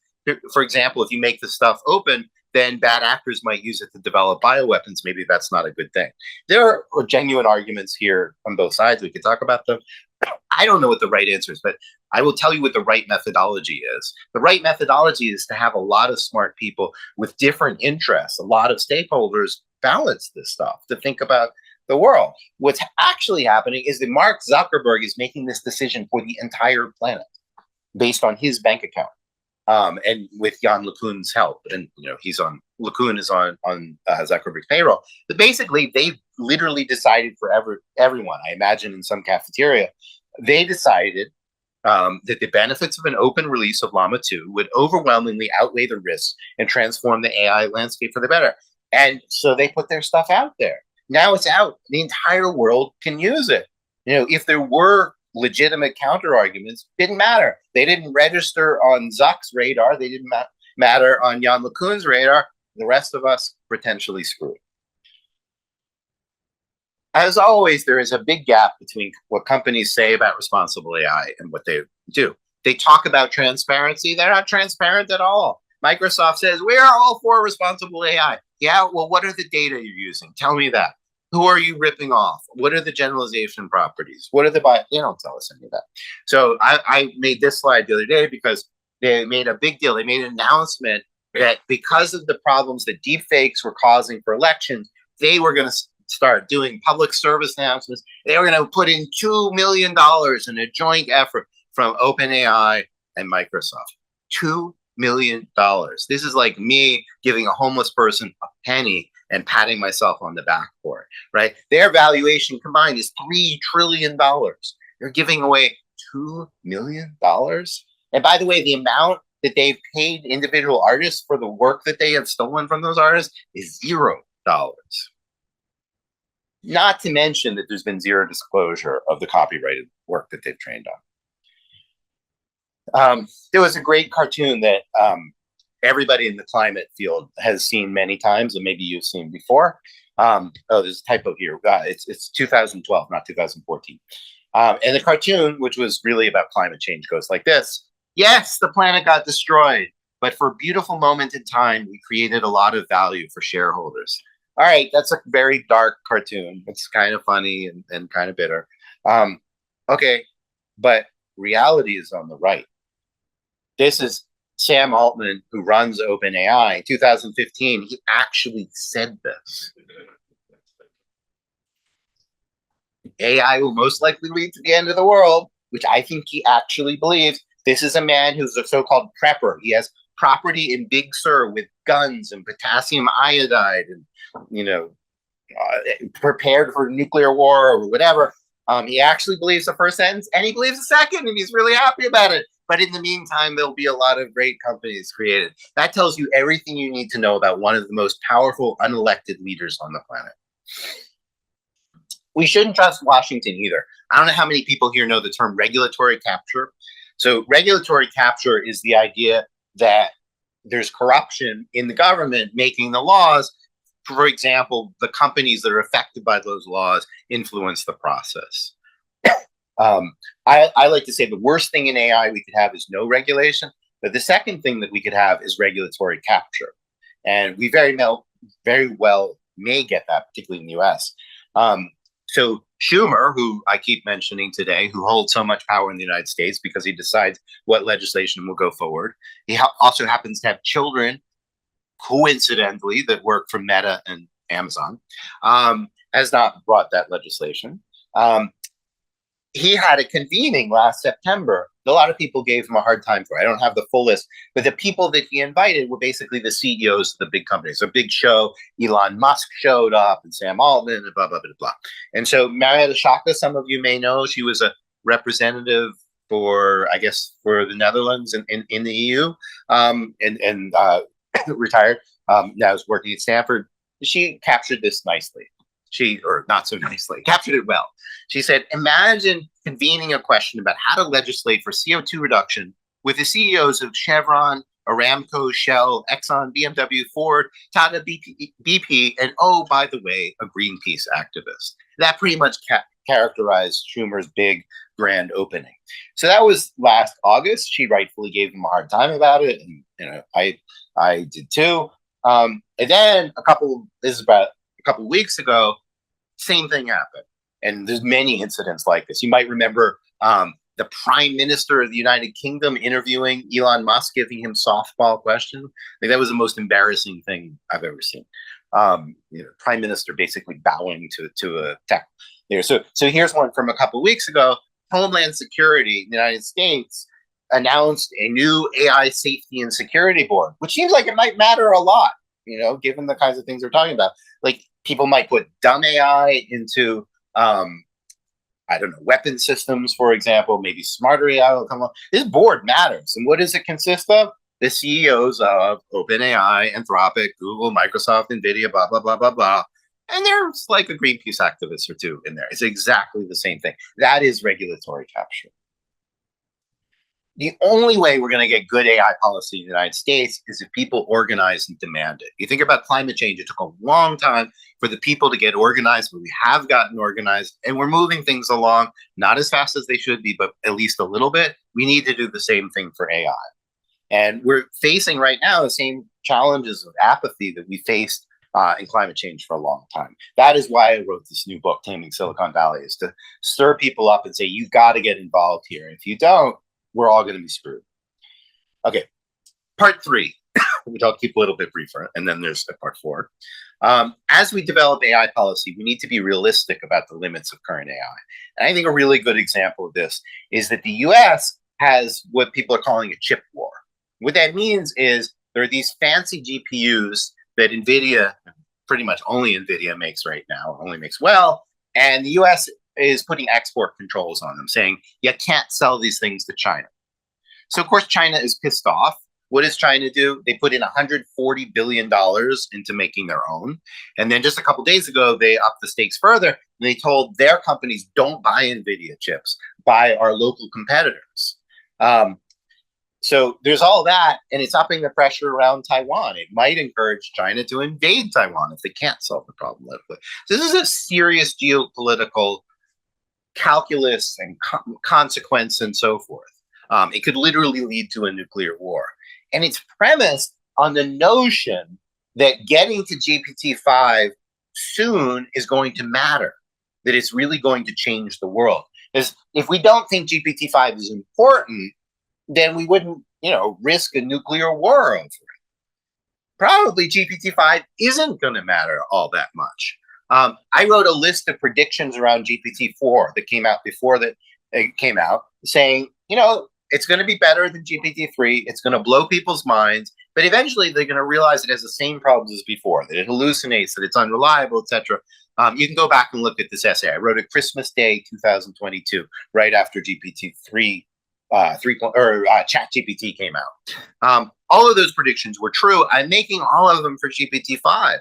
for example, if you make the stuff open, then bad actors might use it to develop bioweapons. Maybe that's not a good thing. There are genuine arguments here on both sides. We could talk about them. I don't know what the right answer is, but I will tell you what the right methodology is. The right methodology is to have a lot of smart people with different interests, a lot of stakeholders balance this stuff to think about the world. What's actually happening is that Mark Zuckerberg is making this decision for the entire planet based on his bank account. And with Jan LeCun's help, and LeCun is on Zuckerberg's payroll. But basically, they've literally decided for everyone. I imagine in some cafeteria, they decided that the benefits of an open release of Llama 2 would overwhelmingly outweigh the risks and transform the AI landscape for the better. And so they put their stuff out there. Now it's out. The entire world can use it. If there were legitimate counter arguments, didn't matter. They didn't register on Zuck's radar. They didn't matter on Jan LeCun's radar. The rest of us potentially screwed. As always, there is a big gap between what companies say about responsible AI and what they do. They talk about transparency. They're not transparent at all. Microsoft says, we are all for responsible AI. Yeah, well, what are the data you're using? Tell me that. Who are you ripping off? What are the generalization properties? What are the They don't tell us any of that. So I made this slide the other day because they made a big deal. They made an announcement that because of the problems that deepfakes were causing for elections, they were going to start doing public service announcements. They were going to put in $2 million in a joint effort from OpenAI and Microsoft. $2 million. This is like me giving a homeless person a penny and patting myself on the back for it, right? Their valuation combined is $3 trillion. They're giving away $2 million. And by the way, the amount that they've paid individual artists for the work that they have stolen from those artists is $0. Not to mention that there's been zero disclosure of the copyrighted work that they've trained on. There was a great cartoon that everybody in the climate field has seen many times, and maybe you've seen before. There's a typo here. It's 2012, not 2014. And the cartoon, which was really about climate change, goes like this. Yes, the planet got destroyed, but for a beautiful moment in time, we created a lot of value for shareholders. All right, that's a very dark cartoon. It's kind of funny and kind of bitter. Okay, but reality is on the right. This is Sam Altman, who runs OpenAI. In 2015, he actually said this. AI will most likely lead to the end of the world, which I think he actually believes. This is a man who's a so-called prepper. He has property in Big Sur with guns and potassium iodide and, prepared for nuclear war or whatever. He actually believes the first sentence and he believes the second, and he's really happy about it. But in the meantime, there'll be a lot of great companies created. That tells you everything you need to know about one of the most powerful unelected leaders on the planet. We shouldn't trust Washington either. I don't know how many people here know the term regulatory capture. So regulatory capture is the idea that there's corruption in the government making the laws. For example, the companies that are affected by those laws influence the process. I like to say the worst thing in AI we could have is no regulation, but the second thing that we could have is regulatory capture. And we very well may get that, particularly in the US. So Schumer, who I keep mentioning today, who holds so much power in the United States because he decides what legislation will go forward. He also happens to have children, coincidentally, that work for Meta and Amazon, has not brought that legislation. He had a convening last September. A lot of people gave him a hard time for it. I don't have the full list, but the people that he invited were basically the CEOs of the big companies. A big show. Elon Musk showed up, and Sam Altman, and blah, blah, blah, blah. And so Marietta Schaake, some of you may know, she was a representative for the Netherlands in the EU, and retired. Now is working at Stanford. She captured this nicely. Or not so nicely, captured it well. She said, imagine convening a question about how to legislate for CO2 reduction with the CEOs of Chevron Aramco, Shell, Exxon, BMW, Ford, Tata, BP, and oh, by the way, a Greenpeace activist. That pretty much characterized Schumer's big grand opening. So that was last August. She rightfully gave him a hard time about it, and I did too. And then this is about a couple of weeks ago, same thing happened. And there's many incidents like this. You might remember the Prime Minister of the United Kingdom interviewing Elon Musk, giving him softball questions. Like, that was the most embarrassing thing I've ever seen. Prime Minister basically bowing to a tech. So here's one from a couple of weeks ago. Homeland Security in the United States announced a new AI safety and security board, which seems like it might matter a lot, given the kinds of things we're talking about. Like, people might put dumb AI into, weapon systems, for example. Maybe smarter AI will come along. This board matters. And what does it consist of? The CEOs of OpenAI, Anthropic, Google, Microsoft, NVIDIA, blah, blah, blah, blah, blah. And there's like a Greenpeace activist or two in there. It's exactly the same thing. That is regulatory capture. The only way we're going to get good AI policy in the United States is if people organize and demand it. You think about climate change, it took a long time for the people to get organized, but we have gotten organized, and we're moving things along, not as fast as they should be, but at least a little bit. We need to do the same thing for AI. And we're facing right now the same challenges of apathy that we faced in climate change for a long time. That is why I wrote this new book, Taming Silicon Valley, is to stir people up and say, you've got to get involved here. If you don't, we're all going to be screwed. Okay, part 3, which I'll keep a little bit briefer, and then there's part 4. As we develop AI policy, we need to be realistic about the limits of current AI. And I think a really good example of this is that the US has what people are calling a chip war. What that means is there are these fancy GPUs that NVIDIA, pretty much only NVIDIA makes right now, only makes well, and the US is putting export controls on them, saying you can't sell these things to China. So, of course, China is pissed off. What does China do? They put in $140 billion into making their own. And then just a couple of days ago, they upped the stakes further, and they told their companies, don't buy NVIDIA chips, buy our local competitors. So there's all that, and it's upping the pressure around Taiwan. It might encourage China to invade Taiwan if they can't solve the problem locally. So this is a serious geopolitical calculus and consequence and so forth. It could literally lead to a nuclear war. And it's premised on the notion that getting to GPT-5 soon is going to matter, that it's really going to change the world. Because if we don't think GPT-5 is important, then we wouldn't, risk a nuclear war over it. Probably GPT-5 isn't going to matter all that much. I wrote a list of predictions around GPT-4 that came out before that it came out, saying, it's going to be better than GPT-3. It's going to blow people's minds, but eventually they're going to realize it has the same problems as before, that it hallucinates, that it's unreliable, etc. You can go back and look at this essay. I wrote it Christmas Day 2022, right after GPT-3 ChatGPT came out. All of those predictions were true. I'm making all of them for GPT-5.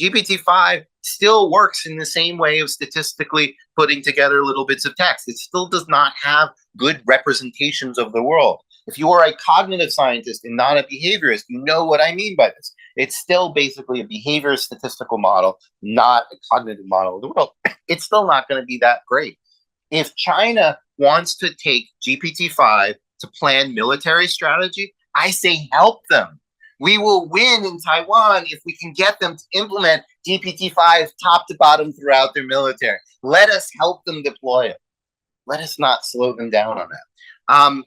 GPT-5 still works in the same way of statistically putting together little bits of text. It still does not have good representations of the world. If you are a cognitive scientist and not a behaviorist, you know what I mean by this. It's still basically a behavior statistical model, not a cognitive model of the world. It's still not going to be that great. If China wants to take GPT-5 to plan military strategy, I say help them. We will win in Taiwan if we can get them to implement GPT-5 top to bottom throughout their military. Let us help them deploy it. Let us not slow them down on that.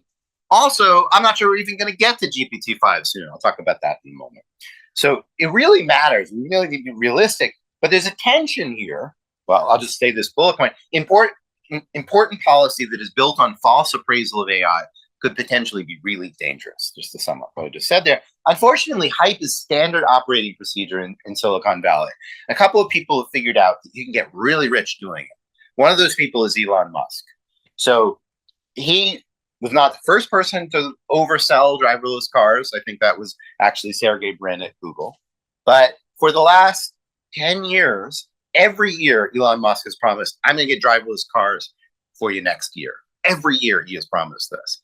Also, I'm not sure we're even going to get to GPT-5 soon. I'll talk about that in a moment. So it really matters. We really need to be realistic. But there's a tension here. Well, I'll just say this bullet point. Important policy that is built on false appraisal of AI could potentially be really dangerous, just to sum up what I just said there. Unfortunately, hype is standard operating procedure in Silicon Valley. A couple of people have figured out that you can get really rich doing it. One of those people is Elon Musk. So he was not the first person to oversell driverless cars. I think that was actually Sergey Brin at Google. But for the last 10 years, every year, Elon Musk has promised, I'm going to get driverless cars for you next year. Every year he has promised this.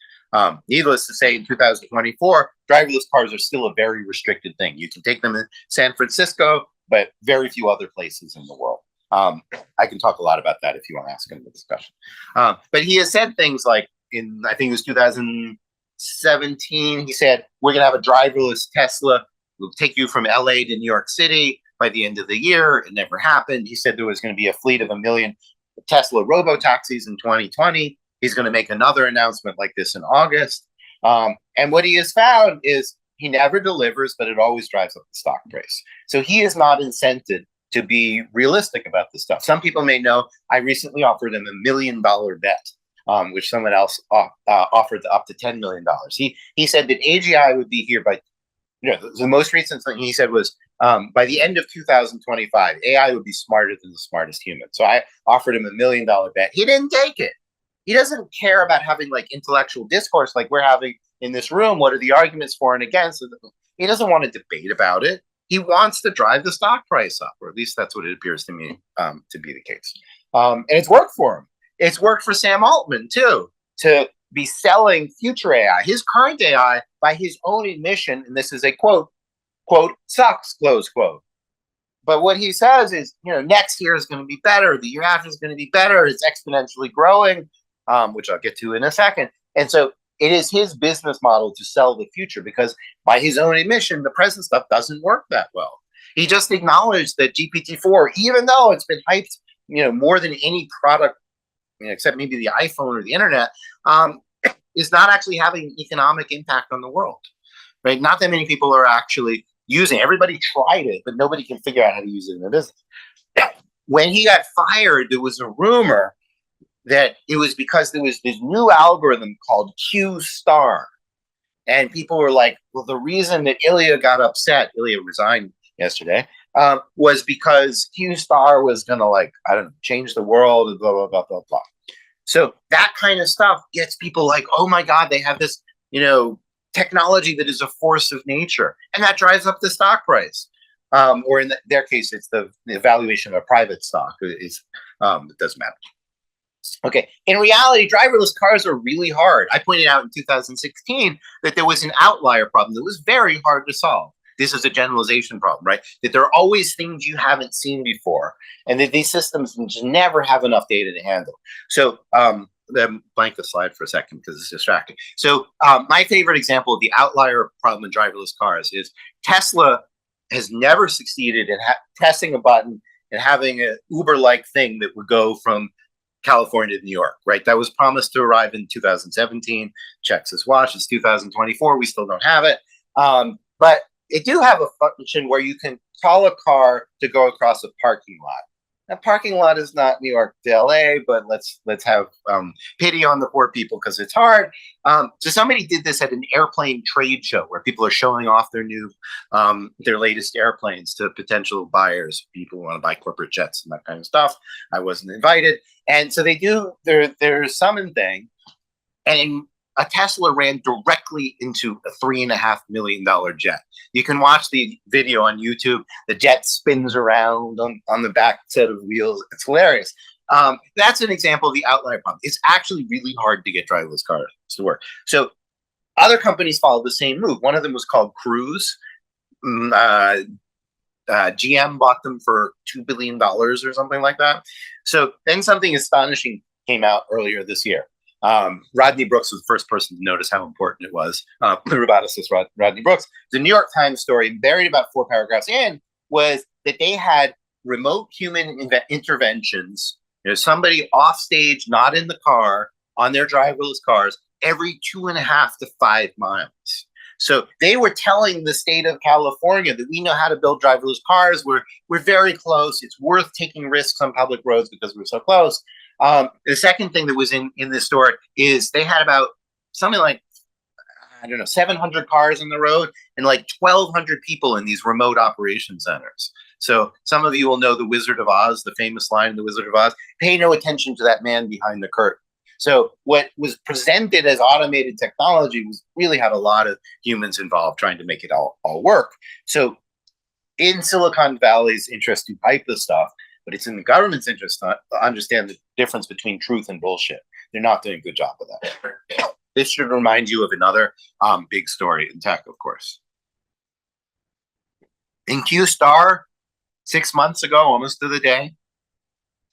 Needless to say, in 2024, driverless cars are still a very restricted thing. You can take them in San Francisco, but very few other places in the world. I can talk a lot about that if you want to ask him in the discussion. But he has said things like I think it was 2017, he said, we're going to have a driverless Tesla. We'll take you from LA to New York City by the end of the year. It never happened. He said there was going to be a fleet of 1 million Tesla robo-taxis in 2020. He's going to make another announcement like this in August. And what he has found is he never delivers, but it always drives up the stock price. So he is not incented to be realistic about this stuff. Some people may know I recently offered him $1 million bet, which someone else offered up to $10 million. He said that AGI would be here by, the most recent thing he said was by the end of 2025, AI would be smarter than the smartest human. So I offered him $1 million bet. He didn't take it. He doesn't care about having like intellectual discourse like we're having in this room. What are the arguments for and against? He doesn't want to debate about it. He wants to drive the stock price up, or at least that's what it appears to me to be the case. And it's worked for him. It's worked for Sam Altman too, to be selling future AI. His current AI, by his own admission, and this is a quote, sucks, close quote. But what he says is, next year is going to be better. The year after is going to be better. It's exponentially growing, which I'll get to in a second. And so it is his business model to sell the future because by his own admission, the present stuff doesn't work that well. He just acknowledged that GPT-4, even though it's been hyped, more than any product, except maybe the iPhone or the internet, is not actually having an economic impact on the world, right? Not that many people are actually using it. Everybody tried it, but nobody can figure out how to use it in their business. When he got fired, there was a rumor that it was because there was this new algorithm called Q star. And people were like, well, the reason that Ilya got upset, Ilya resigned yesterday, was because Q star was going to change the world and blah, blah, blah, blah, blah. So that kind of stuff gets people like, oh my God, they have this, technology that is a force of nature. And that drives up the stock price. Or in their case, it's the valuation of a private stock. It doesn't matter. Okay, in reality, driverless cars are really hard. I pointed out in 2016 that there was an outlier problem that was very hard to solve. This is a generalization problem, right? That there are always things you haven't seen before, and that these systems just never have enough data to handle. So, then blank the slide for a second because it's distracting. So, my favorite example of the outlier problem in driverless cars is Tesla has never succeeded in pressing a button and having an Uber-like thing that would go from California to New York, right? That was promised to arrive in 2017. Checks his watch. It's 2024. We still don't have it. But it do have a function where you can call a car to go across a parking lot. That parking lot is not New York to LA, but let's have pity on the poor people because it's hard. So somebody did this at an airplane trade show where people are showing off their latest airplanes to potential buyers, people who want to buy corporate jets and that kind of stuff. I wasn't invited. And so they do their summon thing, and a Tesla ran directly into a $3.5 million jet. You can watch the video on YouTube. The jet spins around on the back set of wheels. It's hilarious. That's an example of the outlier problem. It's actually really hard to get driverless cars to work. So other companies followed the same move. One of them was called Cruise. GM bought them for $2 billion or something like that. So then something astonishing came out earlier this year. Rodney Brooks was the first person to notice how important it was. The roboticist Rodney Brooks. The New York Times story, buried about 4 paragraphs in, was that they had remote human interventions. Somebody off stage, not in the car, on their driverless cars, every 2.5 to 5 miles. So they were telling the state of California that we know how to build driverless cars. We're very close. It's worth taking risks on public roads because we're so close. The second thing that was in this story is they had about something like, 700 cars on the road and like 1,200 people in these remote operation centers. So some of you will know the Wizard of Oz, the famous line in the Wizard of Oz, pay no attention to that man behind the curtain. So what was presented as automated technology really had a lot of humans involved trying to make it all work. So in Silicon Valley's interest to hype this stuff, but it's in the government's interest to understand the difference between truth and bullshit. They're not doing a good job of that. This should remind you of another big story in tech, of course. In Q star, 6 months ago, almost to the day,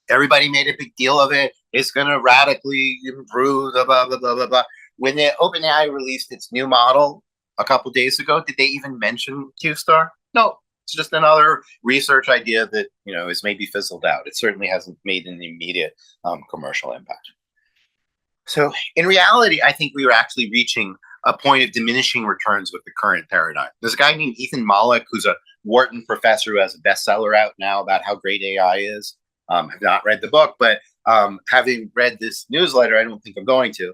everybody made a big deal of it. It's going to radically improve, blah, blah, blah, blah, blah, blah. When the OpenAI released its new model a couple days ago, did they even mention Q star? No, it's just another research idea that, is maybe fizzled out. It certainly hasn't made an immediate commercial impact. So in reality, I think we were actually reaching a point of diminishing returns with the current paradigm. There's a guy named Ethan Mollick, who's a Wharton professor who has a bestseller out now about how great AI is. I've not read the book, but having read this newsletter, I don't think I'm going to.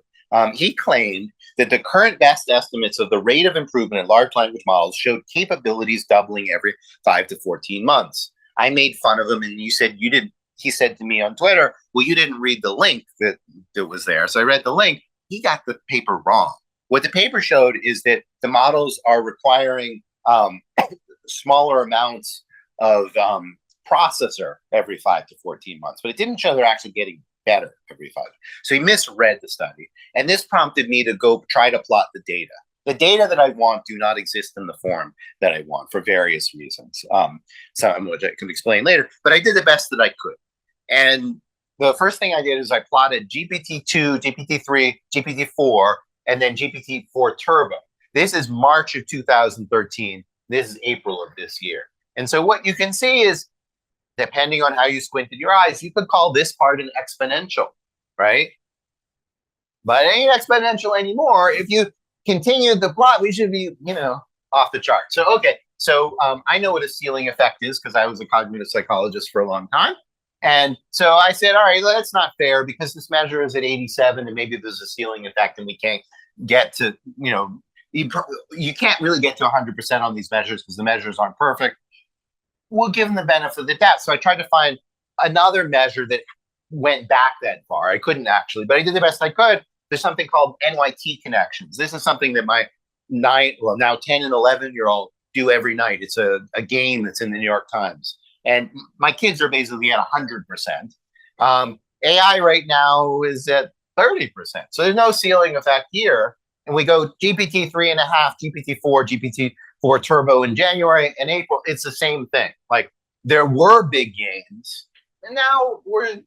He claimed that the current best estimates of the rate of improvement in large language models showed capabilities doubling every 5 to 14 months. I made fun of him, and you said you didn't. He said to me on Twitter, well, you didn't read the link that was there. So I read the link. He got the paper wrong. What the paper showed is that the models are requiring smaller amounts of processor every 5 to 14 months, but it didn't show they're actually getting better every 5. So he misread the study. And this prompted me to go try to plot the data. The data that I want do not exist in the form that I want for various reasons, some which I can explain later, but I did the best that I could. And the first thing I did is I plotted GPT-2, GPT-3, GPT-4, and then GPT-4 Turbo. This is March of 2013. This is April of this year. And so what you can see is, depending on how you squinted your eyes, you could call this part an exponential, right? But it ain't exponential anymore. If you continue the plot, we should be, off the chart. So, okay. So I know what a ceiling effect is because I was a cognitive psychologist for a long time. And so I said, all right, that's not fair because this measure is at 87 and maybe there's a ceiling effect and we can't get to, you can't really get to 100% on these measures because the measures aren't perfect. We'll give them the benefit of the doubt. So I tried to find another measure that went back that far. I couldn't actually, but I did the best I could. There's something called NYT connections. This is something that my now 10 and 11-year-old do every night. It's a game that's in the New York Times. And my kids are basically at 100%. AI right now is at 30%. So there's no ceiling effect here. And we go GPT 3.5, GPT 4 Turbo in January and April. It's the same thing. Like there were big gains, and now we're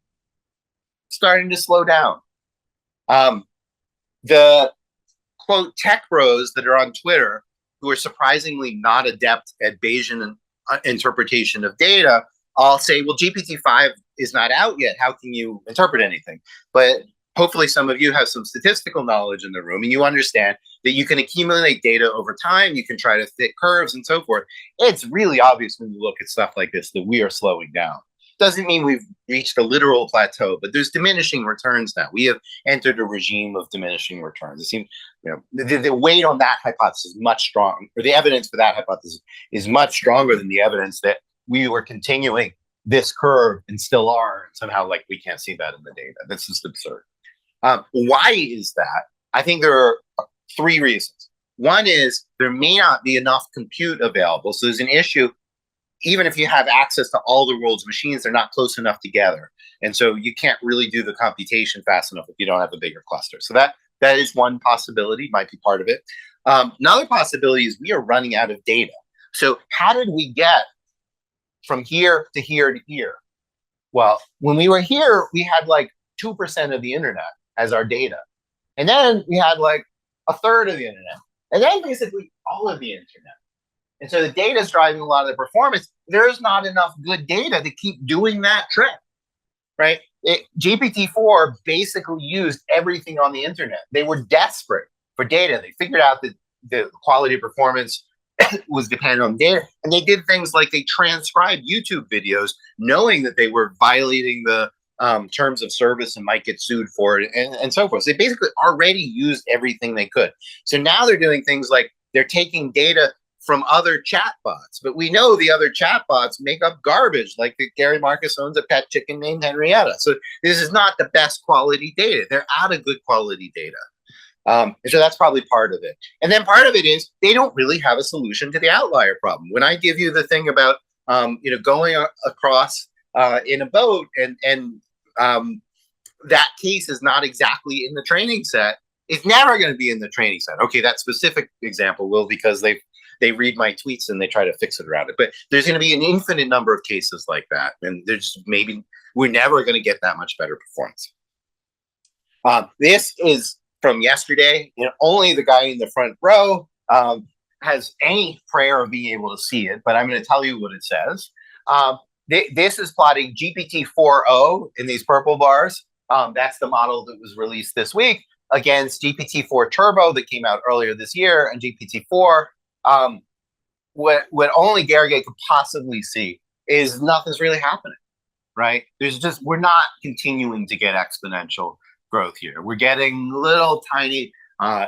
starting to slow down. The quote tech bros that are on Twitter who are surprisingly not adept at Bayesian interpretation of data, I'll say, well, GPT-5 is not out yet. How can you interpret anything? But hopefully some of you have some statistical knowledge in the room and you understand that you can accumulate data over time. You can try to fit curves and so forth. It's really obvious when you look at stuff like this that we are slowing down. Doesn't mean we've reached a literal plateau, but there's diminishing returns now. We have entered a regime of diminishing returns. It seems, the weight on that hypothesis is much stronger, or the evidence for that hypothesis is much stronger than the evidence that we were continuing this curve and still are. And somehow, we can't see that in the data. That's just absurd. Why is that? I think there are 3 reasons. One is there may not be enough compute available. So there's an issue. Even if you have access to all the world's machines, they're not close enough together. And so you can't really do the computation fast enough if you don't have a bigger cluster. So that is one possibility, might be part of it. Another possibility is we are running out of data. So how did we get from here to here to here? Well, when we were here, we had 2% of the internet as our data. And then we had a third of the internet. And then basically all of the internet. And so the data is driving a lot of the performance. There's not enough good data to keep doing that trick, right? GPT-4 basically used everything on the internet. They were desperate for data. They figured out that the quality of performance was dependent on data. And they did things like they transcribed YouTube videos knowing that they were violating the terms of service and might get sued for it and so forth. So they basically already used everything they could. So now they're doing things like they're taking data from other chatbots, but we know the other chatbots make up garbage, like Gary Marcus owns a pet chicken named Henrietta. So this is not the best quality data. They're out of good quality data. And so that's probably part of it. And then part of it is they don't really have a solution to the outlier problem. When I give you the thing about, going across in a boat and that case is not exactly in the training set, It's never going to be in the training set. Okay, that specific example will, because they read my tweets and they try to fix it around it. But there's going to be an infinite number of cases like that, and there's maybe we're never going to get that much better performance. This is from yesterday. Only the guy in the front row has any prayer of being able to see it, but I'm going to tell you what it says. This is plotting GPT-4o in these purple bars. That's the model that was released this week against GPT-4 Turbo that came out earlier this year, and GPT-4. What only Garrigate could possibly see is nothing's really happening, right? We're not continuing to get exponential growth here. We're getting little tiny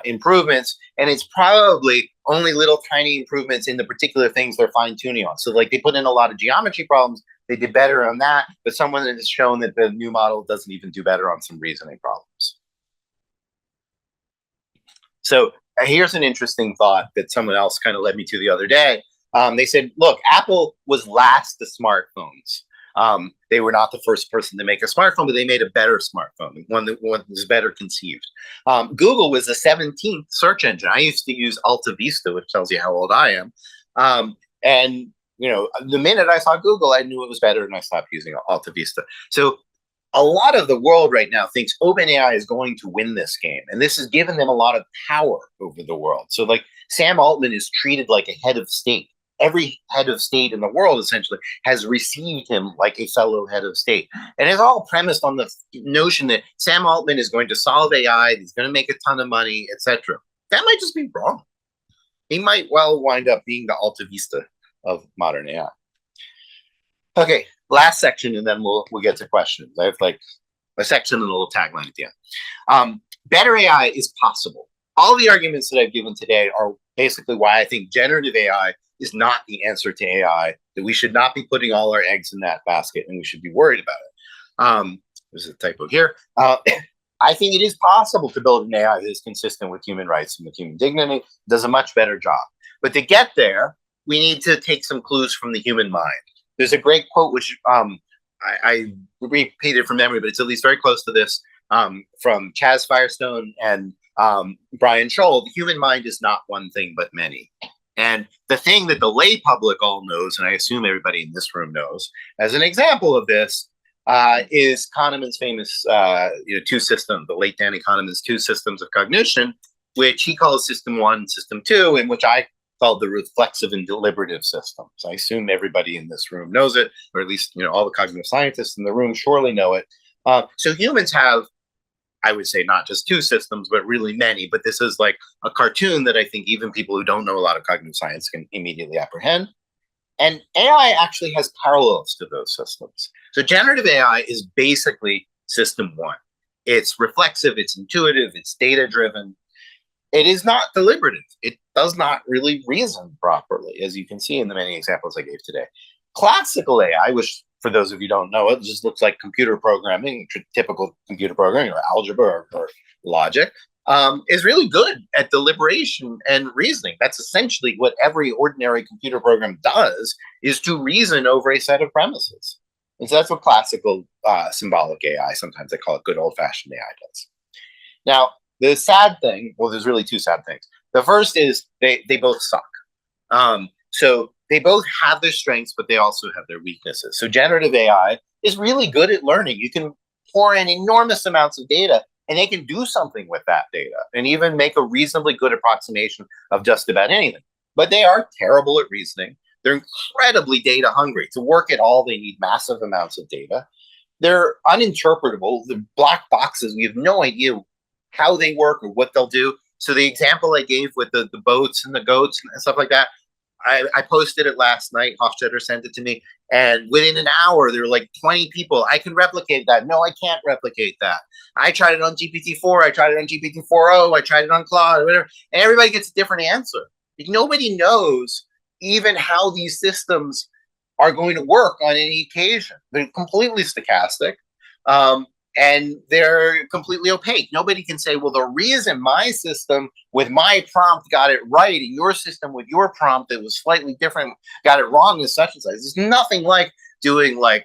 improvements, and it's probably only little tiny improvements in the particular things they're fine-tuning on. So like they put in a lot of geometry problems, they did better on that, but someone has shown that the new model doesn't even do better on some reasoning problems. So here's an interesting thought that someone else kind of led me to the other day. They said, look, Apple was last to smartphones. They were not the first person to make a smartphone, but they made a better smartphone, one that was better conceived. Google was the 17th search engine. I used to use Alta Vista, which tells you how old I am. And the minute I saw Google, I knew it was better, and I stopped using Alta Vista. So a lot of the world right now thinks OpenAI is going to win this game, and this has given them a lot of power over the world. So like Sam Altman is treated like a head of state. Every head of state in the world essentially has received him like a fellow head of state. And it's all premised on the notion that Sam Altman is going to solve AI, he's going to make a ton of money, etc. That might just be wrong. He might well wind up being the Alta Vista of modern AI. Okay, last section, and then we'll get to questions. I have like a section and a little tagline at the end. Better AI is possible. All the arguments that I've given today are basically why I think generative AI is not the answer to AI, that we should not be putting all our eggs in that basket, and we should be worried about it. There's a typo here. I think it is possible to build an AI that is consistent with human rights and with human dignity, does a much better job. But to get there, we need to take some clues from the human mind. There's a great quote, which I repeated from memory, but it's at least very close to this, from Chaz Firestone and Brian Scholl. The human mind is not one thing, but many. And the thing that the lay public all knows, and I assume everybody in this room knows, as an example of this, is Kahneman's famous two systems, the late Danny Kahneman's two systems of cognition, which he calls system one, system two, and which I call the reflexive and deliberative systems. I assume everybody in this room knows it, or at least all the cognitive scientists in the room surely know it. So humans have, I would say, not just two systems, but really many. But this is like a cartoon that I think even people who don't know a lot of cognitive science can immediately apprehend. And AI actually has parallels to those systems. So generative AI is basically system one. It's reflexive, it's intuitive, it's data-driven. It is not deliberative. It does not really reason properly, as you can see in the many examples I gave today. Classical AI, which for those of you who don't know, it just looks like computer programming, typical computer programming or algebra or logic, is really good at deliberation and reasoning. That's essentially what every ordinary computer program does, is to reason over a set of premises. And so that's what classical symbolic AI, sometimes they call it good old-fashioned AI, does. Now, the sad thing, well, there's really two sad things. The first is they both suck. So they both have their strengths, but they also have their weaknesses. So generative AI is really good at learning. You can pour in enormous amounts of data, and they can do something with that data and even make a reasonably good approximation of just about anything. But they are terrible at reasoning. They're incredibly data hungry. To work at all, they need massive amounts of data. They're uninterpretable. They're black boxes. We have no idea how they work or what they'll do. So the example I gave with the boats and the goats and stuff like that, I posted it last night. Hofstadter sent it to me. And within an hour, there were like 20 people. I can replicate that. No, I can't replicate that. I tried it on GPT-4. I tried it on GPT-4o. I tried it on Claude, whatever. And everybody gets a different answer. Like, nobody knows even how these systems are going to work on any occasion. They're completely stochastic. And they're completely opaque. Nobody can say, well, the reason my system with my prompt got it right and your system with your prompt that was slightly different got it wrong is such and such. There's nothing like doing like,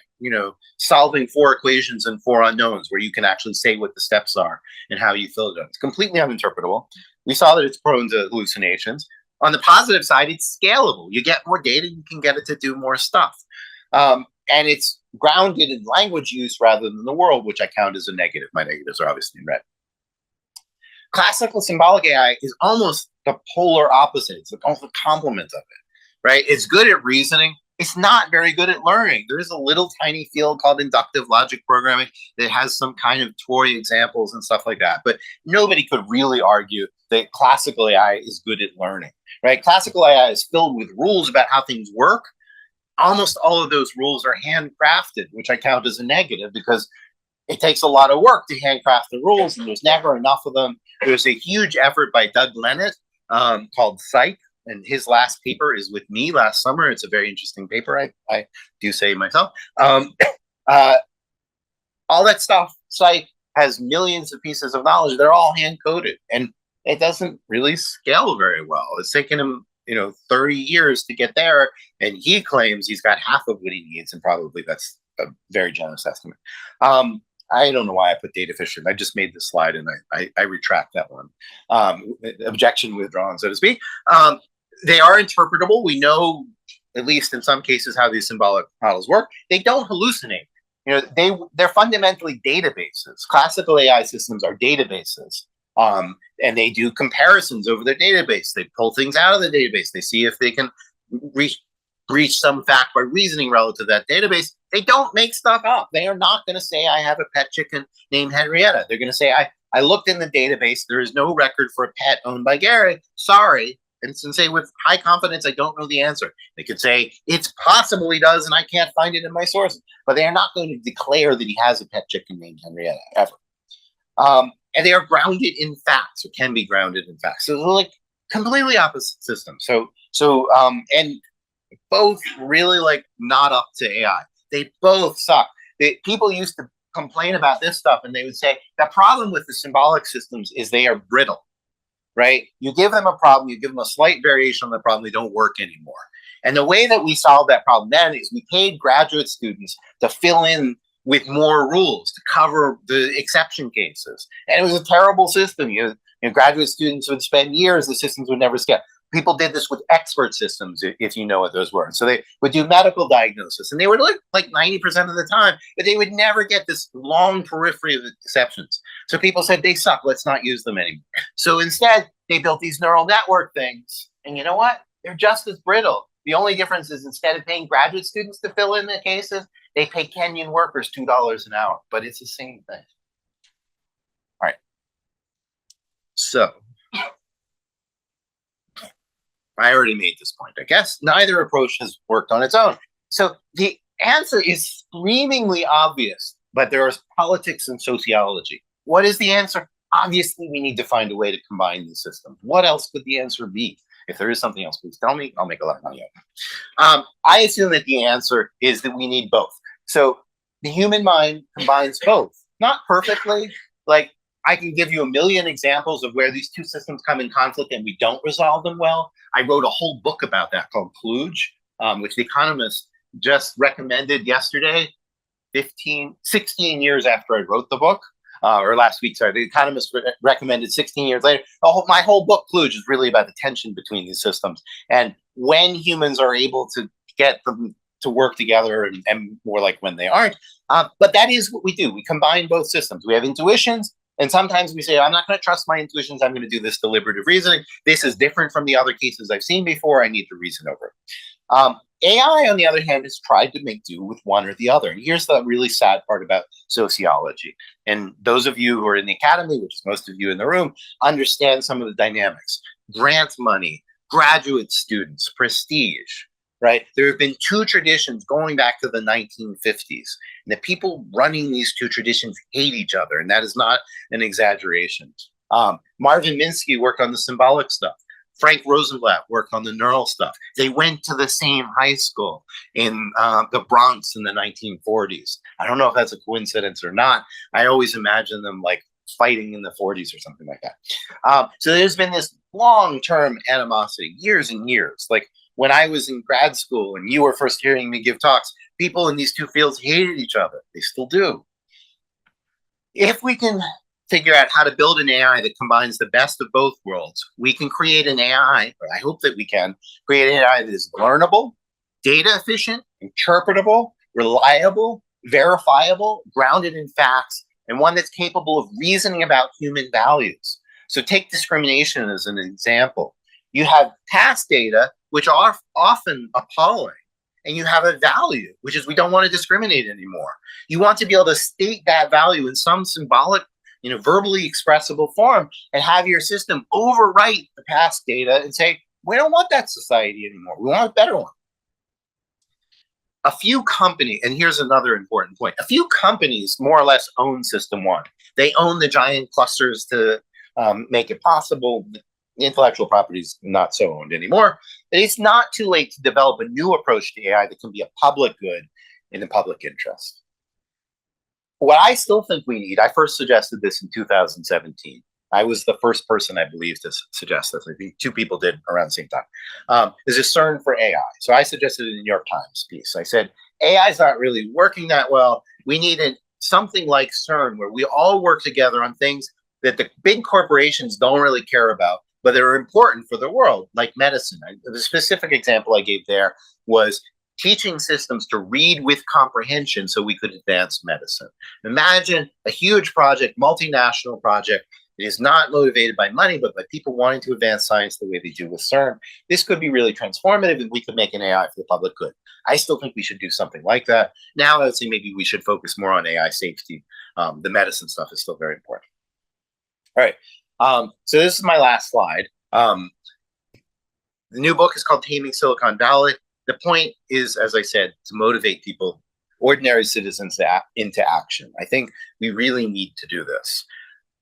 solving 4 equations and 4 unknowns where you can actually say what the steps are and how you fill it out. It's completely uninterpretable. We saw that it's prone to hallucinations. On the positive side, it's scalable. You get more data, you can get it to do more stuff. And it's grounded in language use rather than the world, which I count as a negative. My negatives are obviously in red. Classical symbolic AI is almost the polar opposite. It's almost a complement of it, right? It's good at reasoning. It's not very good at learning. There's a little tiny field called inductive logic programming that has some kind of toy examples and stuff like that. But nobody could really argue that classical AI is good at learning, right? Classical AI is filled with rules about how things work. Almost all of those rules are handcrafted, which I count as a negative because it takes a lot of work to handcraft the rules, and there's never enough of them. There's a huge effort by Doug Lennett called Psych, and his last paper is with me last summer. It's a very interesting paper, I do say myself. All that stuff, Psych has millions of pieces of knowledge. They're all hand-coded, and it doesn't really scale very well. It's taken him 30 years to get there, and he claims he's got half of what he needs, and probably that's a very generous estimate. I don't know why I put data efficient. I just made this slide, and I retract that one. Objection withdrawn, so to speak. They are interpretable. We know, at least in some cases, how these symbolic models work. They don't hallucinate. They're fundamentally databases. Classical AI systems are databases. And they do comparisons over their database. They pull things out of the database. They see if they can reach some fact by reasoning relative to that database. They don't make stuff up. They are not going to say, I have a pet chicken named Henrietta. They're going to say, I looked in the database. There is no record for a pet owned by Gary. Sorry. And say with high confidence, I don't know the answer. They could say, it's possible he does, and I can't find it in my sources. But they are not going to declare that he has a pet chicken named Henrietta, ever. And they are grounded in facts, or can be grounded in facts. So they're like completely opposite systems. And both really like not up to AI. They both suck. People used to complain about this stuff, and they would say the problem with the symbolic systems is they are brittle, right? You give them a problem, you give them a slight variation on the problem, they don't work anymore. And the way that we solved that problem then is we paid graduate students to fill in with more rules to cover the exception cases. And it was a terrible system. Graduate students would spend years, the systems would never scale. People did this with expert systems, if you know what those were. So they would do medical diagnosis, and they would look like 90% of the time, but they would never get this long periphery of exceptions. So people said, they suck, let's not use them anymore. So instead, they built these neural network things. And you know what? They're just as brittle. The only difference is instead of paying graduate students to fill in the cases, they pay Kenyan workers $2 an hour, but it's the same thing. All right. So I already made this point. I guess neither approach has worked on its own. So the answer is screamingly obvious, but there is politics and sociology. What is the answer? Obviously, we need to find a way to combine these systems. What else could the answer be? If there is something else, please tell me. I'll make a lot of money out of it. I assume that the answer is that we need both. So the human mind combines both. Not perfectly. Like, I can give you a million examples of where these two systems come in conflict and we don't resolve them well. I wrote a whole book about that called Klooge, which The Economist just recommended yesterday, 16 years after I wrote the book. Or last week, sorry, The Economist recommended 16 years later. My whole book, Klooge, is really about the tension between these systems. And when humans are able to get them to work together and more like when they aren't. But that is what we do. We combine both systems. We have intuitions, and sometimes we say, I'm not going to trust my intuitions. I'm going to do this deliberative reasoning. This is different from the other cases I've seen before. I need to reason over it. AI, on the other hand, has tried to make do with one or the other. And here's the really sad part about sociology. And those of you who are in the academy, which is most of you in the room, understand some of the dynamics. Grant money, graduate students, prestige, right? There have been two traditions going back to the 1950s. And the people running these two traditions hate each other. And that is not an exaggeration. Marvin Minsky worked on the symbolic stuff. Frank Rosenblatt worked on the neural stuff. They went to the same high school in the Bronx in the 1940s. I don't know if that's a coincidence or not. I always imagine them like fighting in the 40s or something like that. So there's been this long-term animosity, years and years. Like when I was in grad school and you were first hearing me give talks, people in these two fields hated each other. They still do. If we can figure out how to build an AI that combines the best of both worlds, we can create an AI, or I hope that we can create an AI that is learnable, data efficient, interpretable, reliable, verifiable, grounded in facts, and one that's capable of reasoning about human values. So take discrimination as an example. You have past data, which are often appalling, and you have a value, which is we don't want to discriminate anymore. You want to be able to state that value in some symbolic, verbally expressible form and have your system overwrite the past data and say, we don't want that society anymore. We want a better one. A few companies, and here's another important point, a few companies more or less own System 1. They own the giant clusters to make it possible. The intellectual property is not so owned anymore. It's not too late to develop a new approach to AI that can be a public good in the public interest. What I still think we need, I first suggested this in 2017. I was the first person, I believe, to suggest this. I think two people did around the same time. Is a CERN for AI. So I suggested in the New York Times piece. I said, AI is not really working that well. We need something like CERN where we all work together on things that the big corporations don't really care about, but they're important for the world, like medicine. The specific example I gave there was teaching systems to read with comprehension so we could advance medicine. Imagine a huge project, multinational project, that is not motivated by money, but by people wanting to advance science the way they do with CERN. This could be really transformative and we could make an AI for the public good. I still think we should do something like that. Now I would say maybe we should focus more on AI safety. The medicine stuff is still very important. All right, so this is my last slide. The new book is called Taming Silicon Valley. The point is, as I said, to motivate people, ordinary citizens, into action. I think we really need to do this.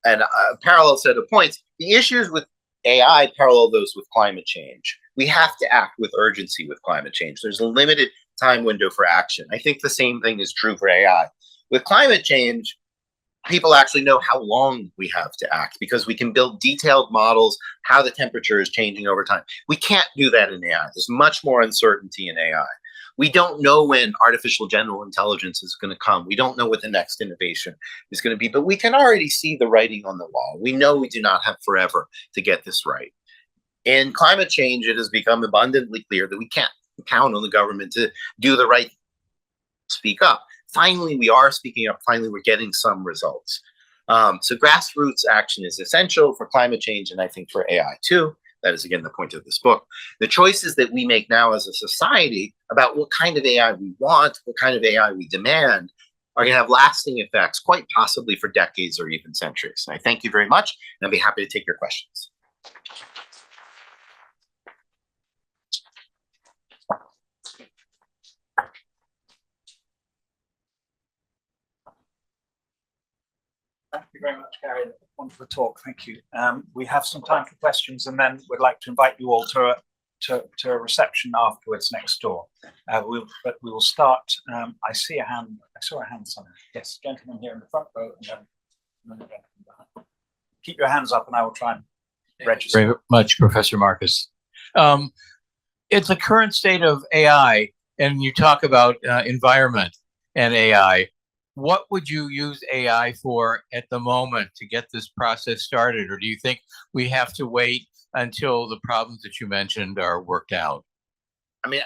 And a parallel set of points, the issues with AI parallel those with climate change. We have to act with urgency with climate change. There's a limited time window for action. I think the same thing is true for AI. With climate change, people actually know how long we have to act because we can build detailed models, how the temperature is changing over time. We can't do that in AI. There's much more uncertainty in AI. We don't know when artificial general intelligence is going to come. We don't know what the next innovation is going to be, but we can already see the writing on the wall. We know we do not have forever to get this right. In climate change, it has become abundantly clear that we can't count on the government to do the right thing, speak up. Finally, we are speaking up. Finally, we're getting some results. So grassroots action is essential for climate change, and I think for AI too. That is, again, the point of this book. The choices that we make now as a society about what kind of AI we want, what kind of AI we demand, are going to have lasting effects, quite possibly for decades or even centuries. And I thank you very much, and I'll be happy to take your questions. Thank you very much, Gary. Wonderful talk. Thank you. We have some time for questions, and then we'd like to invite you all to a reception afterwards next door. But we will start. I see a hand. I saw a hand somewhere. Yes, gentleman here in the front row, and then the gentleman behind. Keep your hands up, and I will try and register. Very much, Professor Marcus. It's the current state of AI, and you talk about environment and AI. What would you use AI for at the moment to get this process started? Or do you think we have to wait until the problems that you mentioned are worked out? I mean,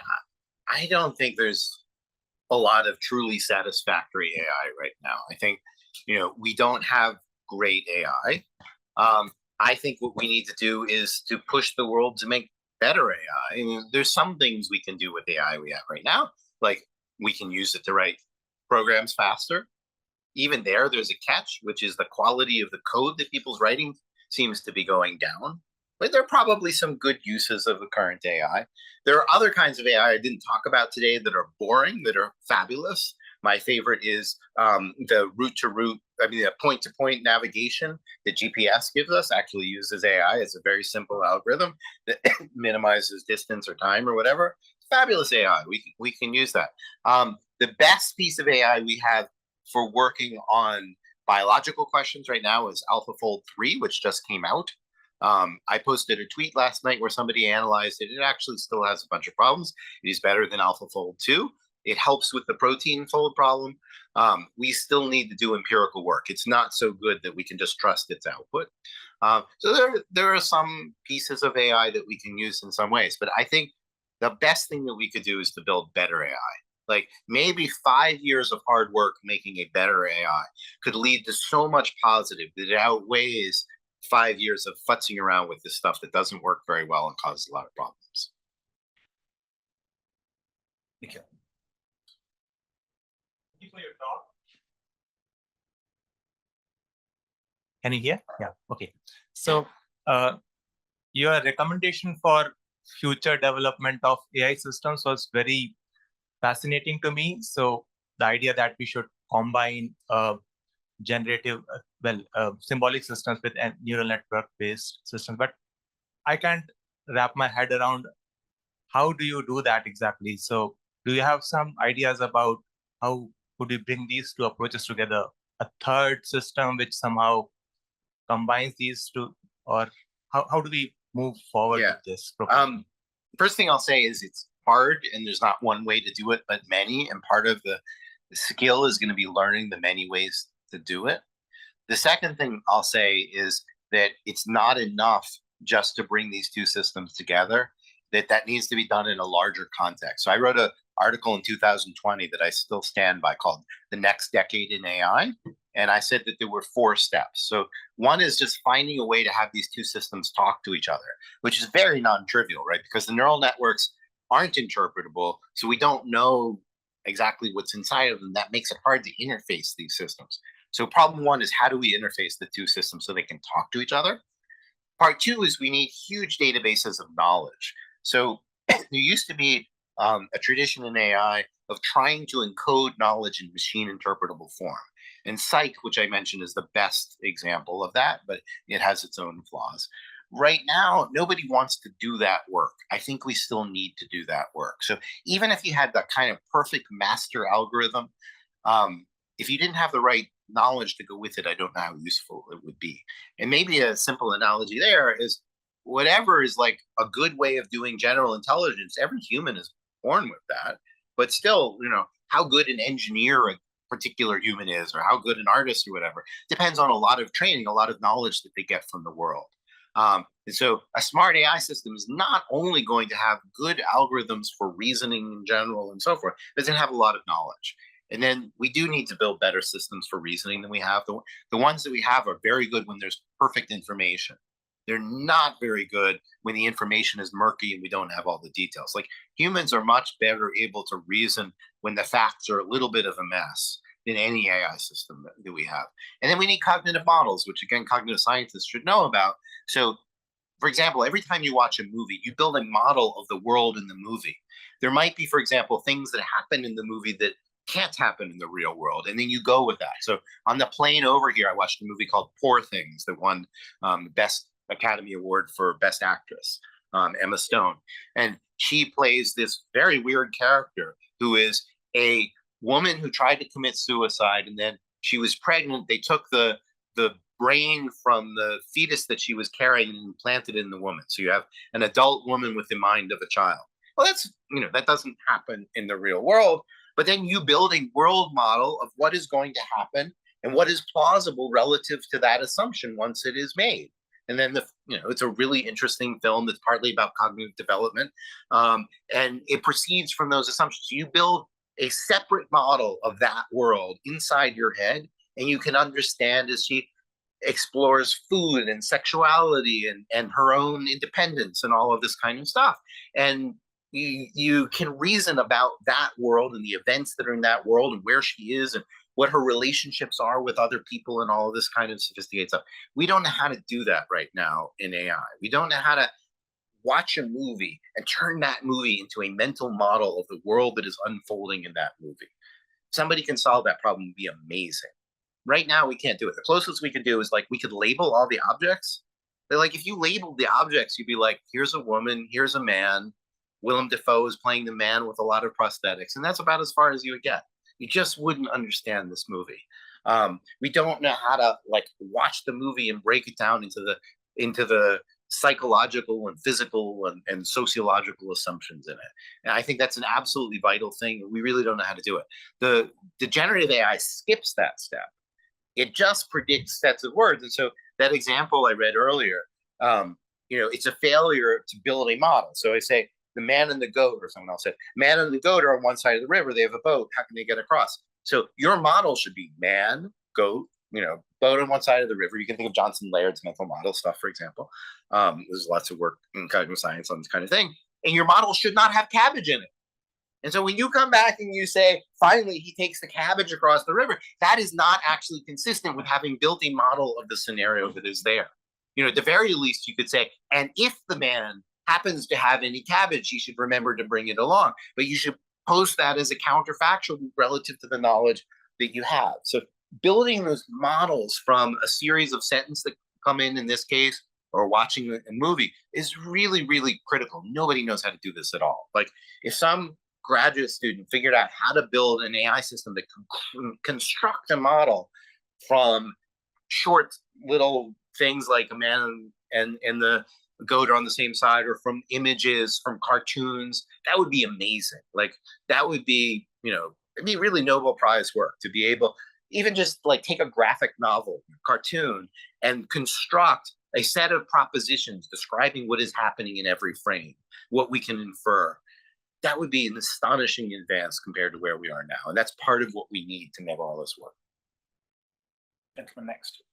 I don't think there's a lot of truly satisfactory AI right now. I think, we don't have great AI. I think what we need to do is to push the world to make better AI. I mean, there's some things we can do with AI we have right now, like we can use it to write programs faster. Even there's a catch, which is the quality of the code that people's writing seems to be going down. But there are probably some good uses of the current AI. There are other kinds of AI I didn't talk about today that are boring, that are fabulous. My favorite is the the point-to-point navigation that GPS gives us actually uses AI. It's a very simple algorithm that minimizes distance or time or whatever. Fabulous AI. We can use that. The best piece of AI we have for working on biological questions right now is AlphaFold 3, which just came out. I posted a tweet last night where somebody analyzed it. It actually still has a bunch of problems. It is better than AlphaFold 2. It helps with the protein fold problem. We still need to do empirical work. It's not so good that we can just trust its output. So there are some pieces of AI that we can use in some ways, but I think the best thing that we could do is to build better AI. Like maybe 5 years of hard work making a better AI could lead to so much positive that it outweighs 5 years of futzing around with this stuff that doesn't work very well and causes a lot of problems. Thank you. Thank you for your talk. Can you hear? Yeah. Okay. So your recommendation for future development of AI systems was very fascinating to me. So the idea that we should combine generative, symbolic systems with neural network-based systems, but I can't wrap my head around how do you do that exactly. So do you have some ideas about how could we bring these two approaches together? A third system which somehow combines these two, or how do we move forward with this proposal? First thing I'll say is it's hard and there's not one way to do it, but many. And part of the skill is going to be learning the many ways to do it. The second thing I'll say is that it's not enough just to bring these two systems together, that needs to be done in a larger context. So I wrote an article in 2020 that I still stand by called The Next Decade in AI. And I said that there were 4 steps. So one is just finding a way to have these two systems talk to each other, which is very non-trivial, right? Because the neural networks aren't interpretable. So we don't know exactly what's inside of them. That makes it hard to interface these systems. So problem 1 is how do we interface the two systems so they can talk to each other? Part 2 is we need huge databases of knowledge. So there used to be a tradition in AI of trying to encode knowledge in machine interpretable form. And Psych, which I mentioned, is the best example of that, but it has its own flaws. Right now, nobody wants to do that work. I think we still need to do that work. So even if you had that kind of perfect master algorithm, if you didn't have the right knowledge to go with it, I don't know how useful it would be. And maybe a simple analogy there is whatever is like a good way of doing general intelligence, every human is born with that. But still, how good an engineer a particular human is, or how good an artist or whatever, depends on a lot of training, a lot of knowledge that they get from the world. And so a smart AI system is not only going to have good algorithms for reasoning in general and so forth, but it's going to have a lot of knowledge. And then we do need to build better systems for reasoning than we have. The ones that we have are very good when there's perfect information. They're not very good when the information is murky and we don't have all the details. Like humans are much better able to reason when the facts are a little bit of a mess than any AI system that we have. And then we need cognitive models, which again, cognitive scientists should know about. So for example, every time you watch a movie, you build a model of the world in the movie. There might be, for example, things that happen in the movie that can't happen in the real world, and then you go with that. So on the plane over here, I watched a movie called Poor Things that won Best Academy Award for Best Actress, Emma Stone. And she plays this very weird character who is a woman who tried to commit suicide, and then she was pregnant. They took the brain from the fetus that she was carrying and implanted in the woman. So you have an adult woman with the mind of a child. Well, that doesn't happen in the real world. But then you build a world model of what is going to happen and what is plausible relative to that assumption once it is made. And then it's a really interesting film that's partly about cognitive development, and it proceeds from those assumptions. You build a separate model of that world inside your head, and you can understand as she explores food and sexuality and her own independence and all of this kind of stuff. And you can reason about that world and the events that are in that world and where she is and what her relationships are with other people and all of this kind of sophisticated stuff. We don't know how to do that right now in AI. We don't know how to watch a movie and turn that movie into a mental model of the world that is unfolding in that movie. Somebody can solve that problem, would be amazing. Right now, we can't do it. The closest we could do is we could label all the objects. They're if you labeled the objects, you'd be here's a woman, here's a man. Willem Dafoe is playing the man with a lot of prosthetics, and that's about as far as you would get. You just wouldn't understand this movie. We don't know how to watch the movie and break it down into the into the psychological and physical and sociological assumptions in it. And I think that's an absolutely vital thing. We really don't know how to do it. The generative AI skips that step. It just predicts sets of words. And so that example I read earlier, it's a failure to build a model. So I say the man and the goat, or someone else said, man and the goat are on one side of the river. They have a boat. How can they get across? So your model should be man, goat, boat on one side of the river. You can think of Johnson Laird's mental model stuff, for example. There's lots of work in cognitive science on this kind of thing. And your model should not have cabbage in it. And so when you come back and you say, finally, he takes the cabbage across the river, that is not actually consistent with having built a model of the scenario that is there. At the very least, you could say, and if the man happens to have any cabbage, he should remember to bring it along. But you should post that as a counterfactual relative to the knowledge that you have. So building those models from a series of sentences that come in this case, or watching a movie is really, really critical. Nobody knows how to do this at all. Like if some graduate student figured out how to build an AI system that can construct a model from short little things like a man and the goat are on the same side, or from images from cartoons, that would be amazing. Like that would be, it'd be really Nobel Prize work to be able, even just like take a graphic novel, cartoon, and construct a set of propositions describing what is happening in every frame, what we can infer. That would be an astonishing advance compared to where we are now. And that's part of what we need to make all this work. Gentleman next.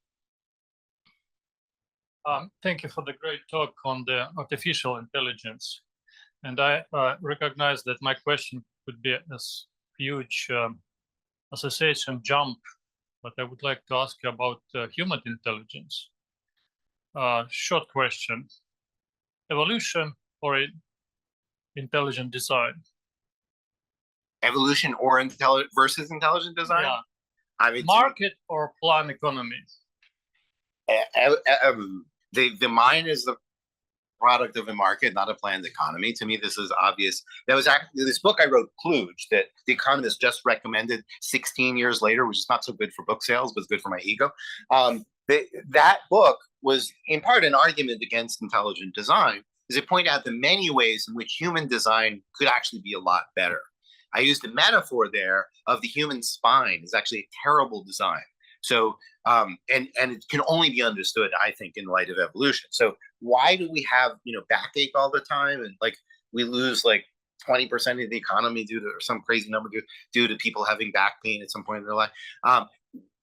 Thank you for the great talk on the artificial intelligence. And I recognize that my question could be a huge association jump, but I would like to ask you about human intelligence. Short question: evolution or intelligent design? Evolution or versus intelligent design? Yeah. I mean, market or plan economy? The mind is the product of a market, not a planned economy. To me, this is obvious. That was actually this book I wrote, Kluged, that The Economist just recommended 16 years later, which is not so good for book sales, but it's good for my ego. That book was in part an argument against intelligent design, because it pointed out the many ways in which human design could actually be a lot better. I used a metaphor there of the human spine is actually a terrible design. So, and it can only be understood, I think, in light of evolution. So why do we have, backache all the time? And like, we lose like 20% of the economy due to, or some crazy number due to people having back pain at some point in their life.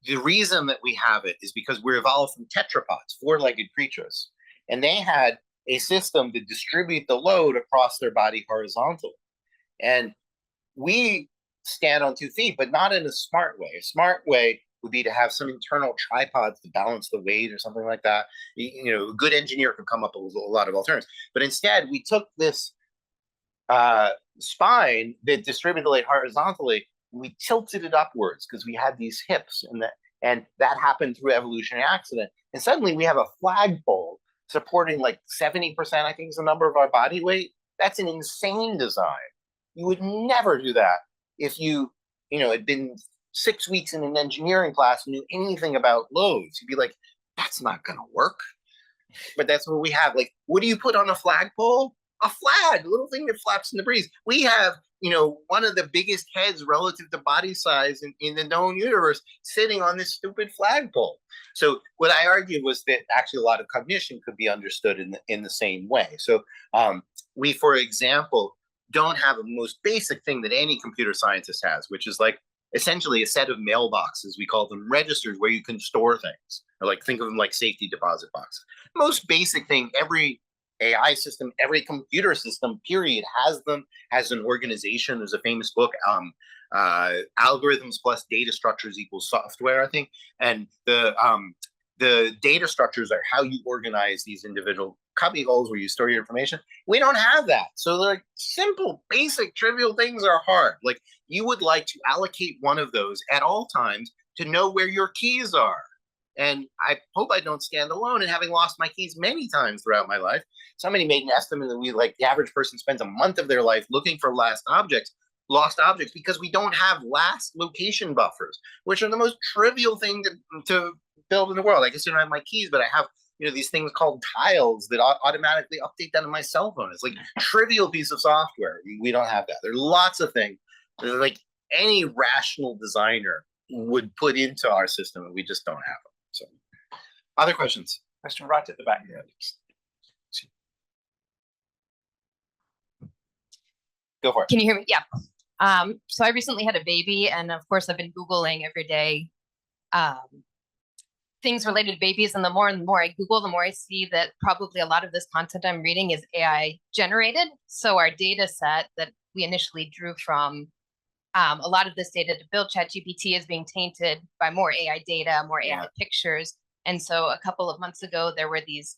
The reason that we have it is because we're evolved from tetrapods, four-legged creatures. And they had a system to distribute the load across their body horizontally. And we stand on 2 feet, but not in a smart way. A smart way would be to have some internal tripods to balance the weight or something like that. A good engineer could come up with a lot of alternatives. But instead, we took this spine that distributed the weight horizontally, we tilted it upwards because we had these hips, and that happened through evolutionary accident. And suddenly we have a flagpole supporting like 70%, I think is the number of our body weight. That's an insane design. You would never do that if you had been 6 weeks in an engineering class and knew anything about loads. You'd be like, that's not going to work. But that's what we have. Like, what do you put on a flagpole? A flag, a little thing that flaps in the breeze. We have, one of the biggest heads relative to body size in the known universe sitting on this stupid flagpole. So what I argued was that actually a lot of cognition could be understood in the same way. So we, for example, don't have a most basic thing that any computer scientist has, which is like essentially a set of mailboxes. We call them registers, where you can store things, or like think of them like safety deposit boxes. Most basic thing, every AI system, every computer system, period, has them, has an organization. There's a famous book, Algorithms plus Data Structures equals Software, I think. And the data structures are how you organize these individual cubby holes where you store your information. We don't have that. So like simple, basic, trivial things are hard. Like you would like to allocate one of those at all times to know where your keys are. And I hope I don't stand alone in having lost my keys many times throughout my life. Somebody made an estimate that the average person spends a month of their life looking for lost objects, because we don't have last location buffers, which are the most trivial thing to build in the world. I guess I don't have my keys, but I have, these things called tiles that automatically update that on my cell phone. It's like trivial piece of software. We don't have that. There are lots of things that, like, any rational designer would put into our system, and we just don't have them. So, other questions? Question right at the back here. Go for it. Can you hear me? Yeah. So I recently had a baby, and of course I've been Googling every day things related to babies, and the more I Google, the more I see that probably a lot of this content I'm reading is AI generated. So our data set that we initially drew from, a lot of this data to build ChatGPT is being tainted by more AI data, more AI pictures. And so a couple of months ago, there were these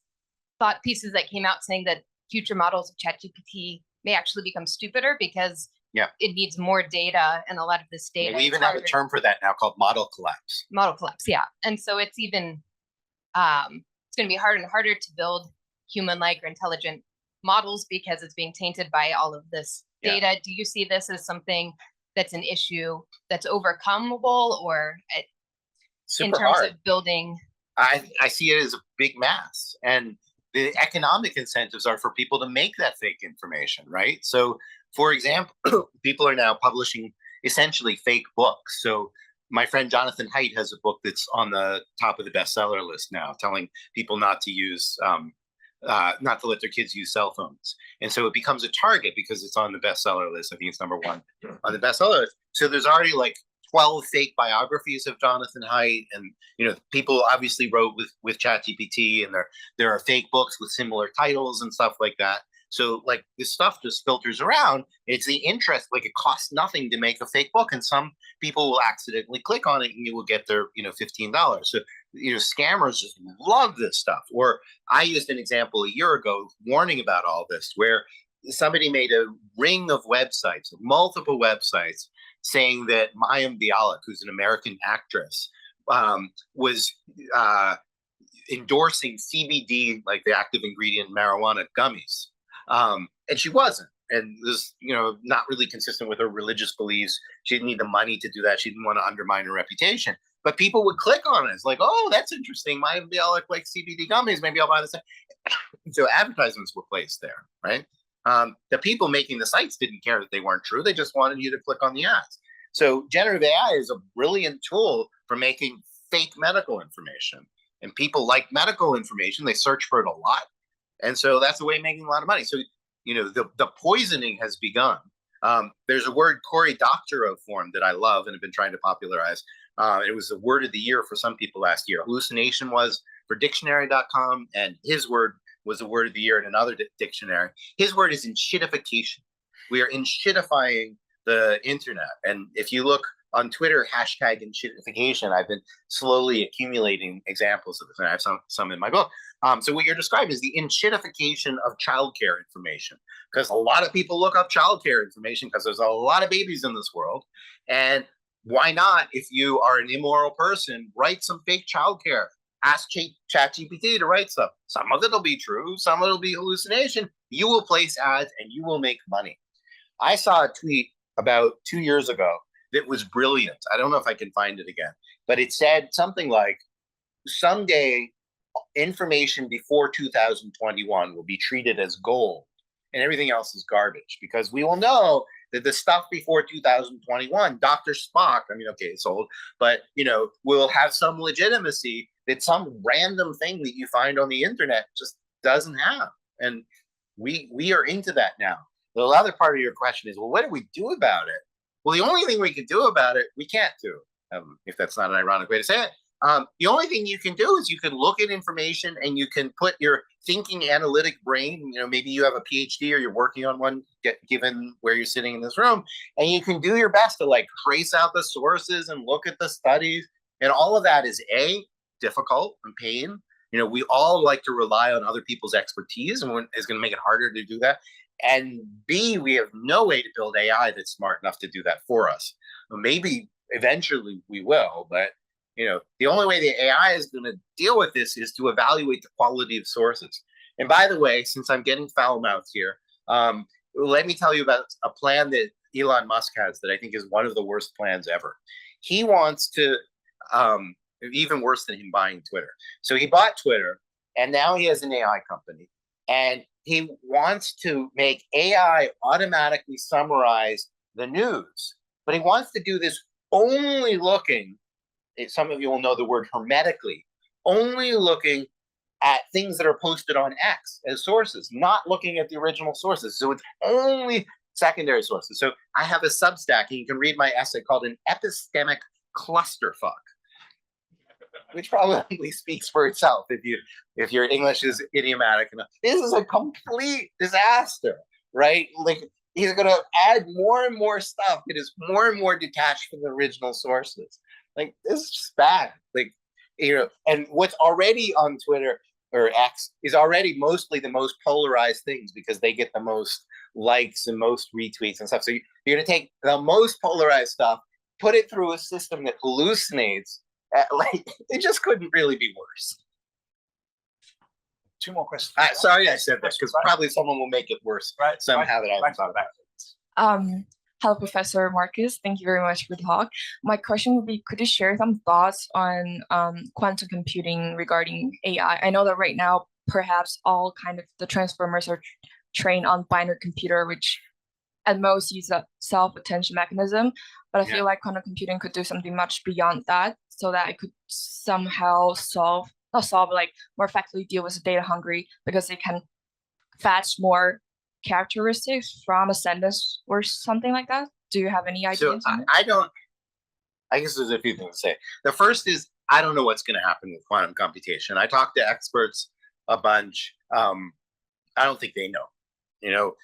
thought pieces that came out saying that future models of ChatGPT may actually become stupider because it needs more data, and a lot of this data. We even have a term for that now called model collapse. Model collapse, yeah. And so it's even, it's going to be harder and harder to build human-like or intelligent models because it's being tainted by all of this data. Do you see this as something that's an issue that's overcomable, or in terms of building? I see it as a big mass, and the economic incentives are for people to make that fake information, right? So, for example, people are now publishing essentially fake books. So my friend Jonathan Haidt has a book that's on the top of the bestseller list now, telling people not to use, not to let their kids use cell phones. And so it becomes a target because it's on the bestseller list. I think it's #1 on the bestseller list. So there's already like 12 fake biographies of Jonathan Haidt, and people obviously wrote with ChatGPT, and there are fake books with similar titles and stuff like that. So like this stuff just filters around. It's the interest, like it costs nothing to make a fake book, and some people will accidentally click on it and you will get their $15. So scammers just love this stuff. Or I used an example a year ago warning about all this, where somebody made a ring of websites, multiple websites, saying that Mayim Bialik, who's an American actress, was endorsing CBD, like the active ingredient marijuana gummies. And she wasn't. And this, not really consistent with her religious beliefs. She didn't need the money to do that. She didn't want to undermine her reputation. But people would click on it. It's like, oh, that's interesting. Mayim Bialik like CBD gummies. Maybe I'll buy this. So advertisements were placed there, right? The people making the sites didn't care that they weren't true. They just wanted you to click on the ads. So generative AI is a brilliant tool for making fake medical information. And people like medical information. They search for it a lot. And so that's a way of making a lot of money. So, the poisoning has begun. There's a word Cory Doctorow formed that I love and have been trying to popularize. It was the word of the year for some people last year. Hallucination was for dictionary.com, and his word was the word of the year in another dictionary. His word is enshittification. We are enshittifying the internet. And if you look on Twitter, hashtag enshittification, I've been slowly accumulating examples of this, and I have some in my book. So what you're describing is the enshittification of childcare information, because a lot of people look up childcare information because there's a lot of babies in this world. And why not, if you are an immoral person, write some fake childcare? Ask ChatGPT to write stuff. Some of it will be true. Some of it will be hallucination. You will place ads and you will make money. I saw a tweet about 2 years ago that was brilliant. I don't know if I can find it again, but it said something like, someday information before 2021 will be treated as gold and everything else is garbage, because we will know that the stuff before 2021, Dr. Spock, okay, it's old, but, will have some legitimacy that some random thing that you find on the internet just doesn't have. And we are into that now. The other part of your question is, well, what do we do about it? Well, the only thing we can do about it, we can't do, if that's not an ironic way to say it. The only thing you can do is you can look at information and you can put your thinking analytic brain, maybe you have a PhD or you're working on one, given where you're sitting in this room, and you can do your best to like trace out the sources and look at the studies. And all of that is difficult and pain. We all like to rely on other people's expertise, and it's going to make it harder to do that. And B, we have no way to build AI that's smart enough to do that for us. Maybe eventually we will, but the only way the AI is going to deal with this is to evaluate the quality of sources. And by the way, since I'm getting foul-mouthed here, let me tell you about a plan that Elon Musk has that I think is one of the worst plans ever. He wants to, even worse than him buying Twitter. So he bought Twitter, and now he has an AI company, and he wants to make AI automatically summarize the news, but he wants to do this only looking, some of you will know the word hermetically, only looking at things that are posted on X as sources, not looking at the original sources. So it's only secondary sources. So I have a Substack, and you can read my essay called An Epistemic Clusterfuck, which probably speaks for itself if your English is idiomatic enough. This is a complete disaster, right? Like, he's going to add more and more stuff that is more and more detached from the original sources. Like, this is just bad. Like, you know, and what's already on Twitter or X is already mostly the most polarized things because they get the most likes and most retweets and stuff. So you're going to take the most polarized stuff, put it through a system that hallucinates. Like, it just couldn't really be worse. 2 more questions. Sorry I said that, because probably someone will make it worse somehow that I haven't thought about. Hello, Professor Marcus. Thank you very much for the talk. My question would be, could you share some thoughts on quantum computing regarding AI? I know that right now, perhaps all kind of the transformers are trained on binary computer, which at most use a self-attention mechanism. But I feel like quantum computing could do something much beyond that, so that it could somehow more effectively deal with the data hungry, because it can fetch more characteristics from a sentence or something like that. Do you have any ideas? So I guess there's a few things to say. The first is, I don't know what's going to happen with quantum computation. I talked to experts a bunch. I don't think they know. You know,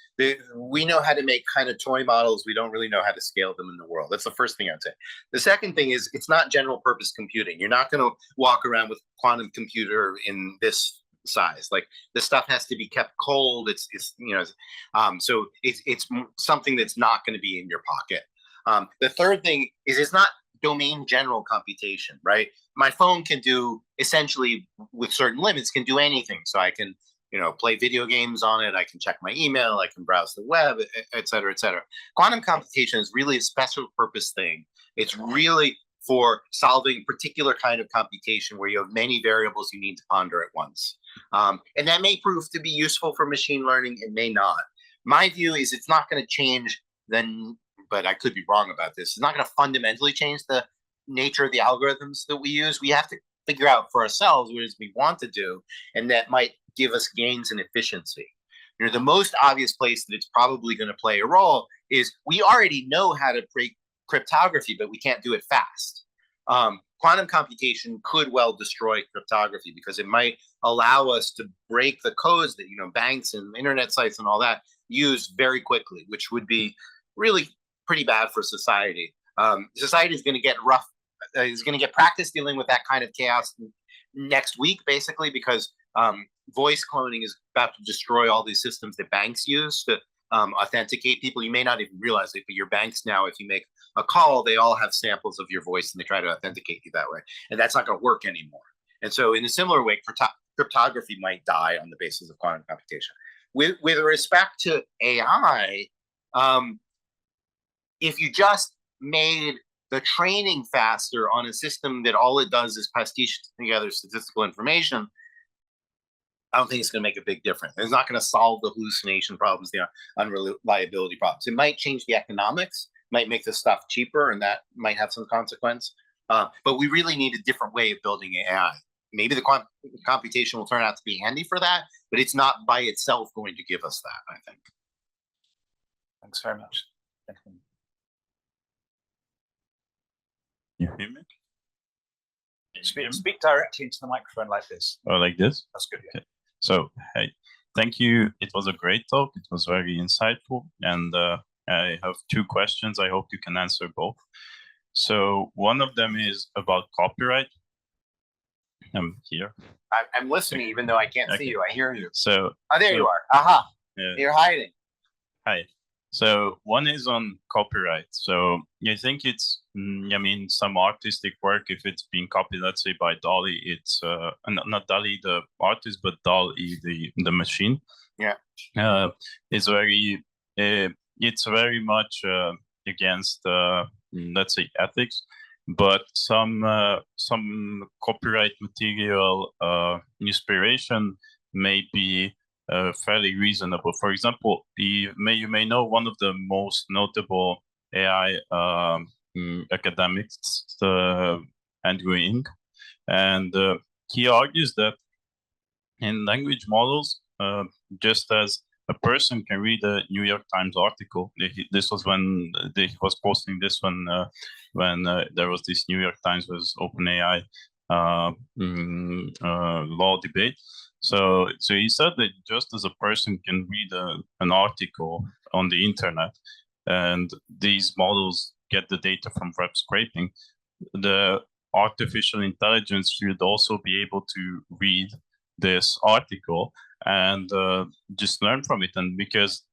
we know how to make kind of toy models. We don't really know how to scale them in the world. That's the first thing I would say. The second thing is, it's not general purpose computing. You're not going to walk around with a quantum computer in this size. Like, the stuff has to be kept cold. It's you know, so it's something that's not going to be in your pocket. The third thing is, it's not domain general computation, right? My phone can do, essentially, with certain limits, can do anything. So I can, you know, play video games on it. I can check my email. I can browse the web, et cetera, et cetera. Quantum computation is really a special purpose thing. It's really for solving particular kind of computation where you have many variables you need to ponder at once. And that may prove to be useful for machine learning. It may not. My view is it's not going to change but I could be wrong about this. It's not going to fundamentally change the nature of the algorithms that we use. We have to figure out for ourselves what it is we want to do, and that might give us gains in efficiency. You know, the most obvious place that it's probably going to play a role is, we already know how to break cryptography, but we can't do it fast. Quantum computation could well destroy cryptography, because it might allow us to break the codes that, you know, banks and internet sites and all that use very quickly, which would be really pretty bad for society. Society is going to get rough. Is going to get practice dealing with that kind of chaos next week, basically, because voice cloning is about to destroy all these systems that banks use to authenticate people. You may not even realize it, but your banks now, if you make a call, they all have samples of your voice, and they try to authenticate you that way. And that's not going to work anymore. And so in a similar way, cryptography might die on the basis of quantum computation. With respect to AI, if you just made the training faster on a system that all it does is pastiche together statistical information, I don't think it's going to make a big difference. It's not going to solve the hallucination problems, the unreliability problems. It might change the economics, might make the stuff cheaper, and that might have some consequence. But we really need a different way of building AI. Maybe the computation will turn out to be handy for that, but it's not by itself going to give us that, I think. Thanks very much. You hear me? Speak directly into the microphone like this. Or like this? That's good. Yeah. Okay. So, hey, thank you. It was a great talk. It was very insightful. And I have 2 questions. I hope you can answer both. So one of them is about copyright. I'm here. I'm listening, even though I can't see you. I hear you. So, there you are. Aha. Yeah. You're hiding. Hi. So one is on copyright. So I think it's, I mean, some artistic work, if it's being copied, let's say by DALL-E, it's not DALL-E the artist, but DALL-E the machine. Yeah. It's very much against let's say ethics. but some copyright material inspiration may be fairly reasonable. For example, you may know one of the most notable AI academics, Andrew Ng, and he argues that in language models, just as a person can read a New York Times article. This was when he was posting this when there was this New York Times versus OpenAI law debate. So he said that just as a person can read an article on the internet, and these models get the data from web scraping, the artificial intelligence should also be able to read this article and just learn from it. And because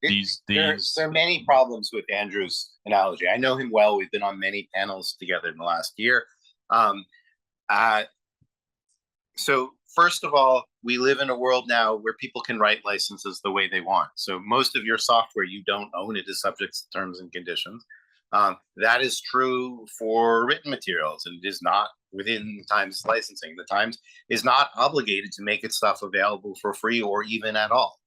there are many problems with Andrew's analogy. I know him well. We've been on many panels together in the last year. So first of all, we live in a world now where people can write licenses the way they want. So most of your software, you don't own. It is subject to terms and conditions. That is true for written materials, and it is not within Times licensing. The Times is not obligated to make its stuff available for free or even at all.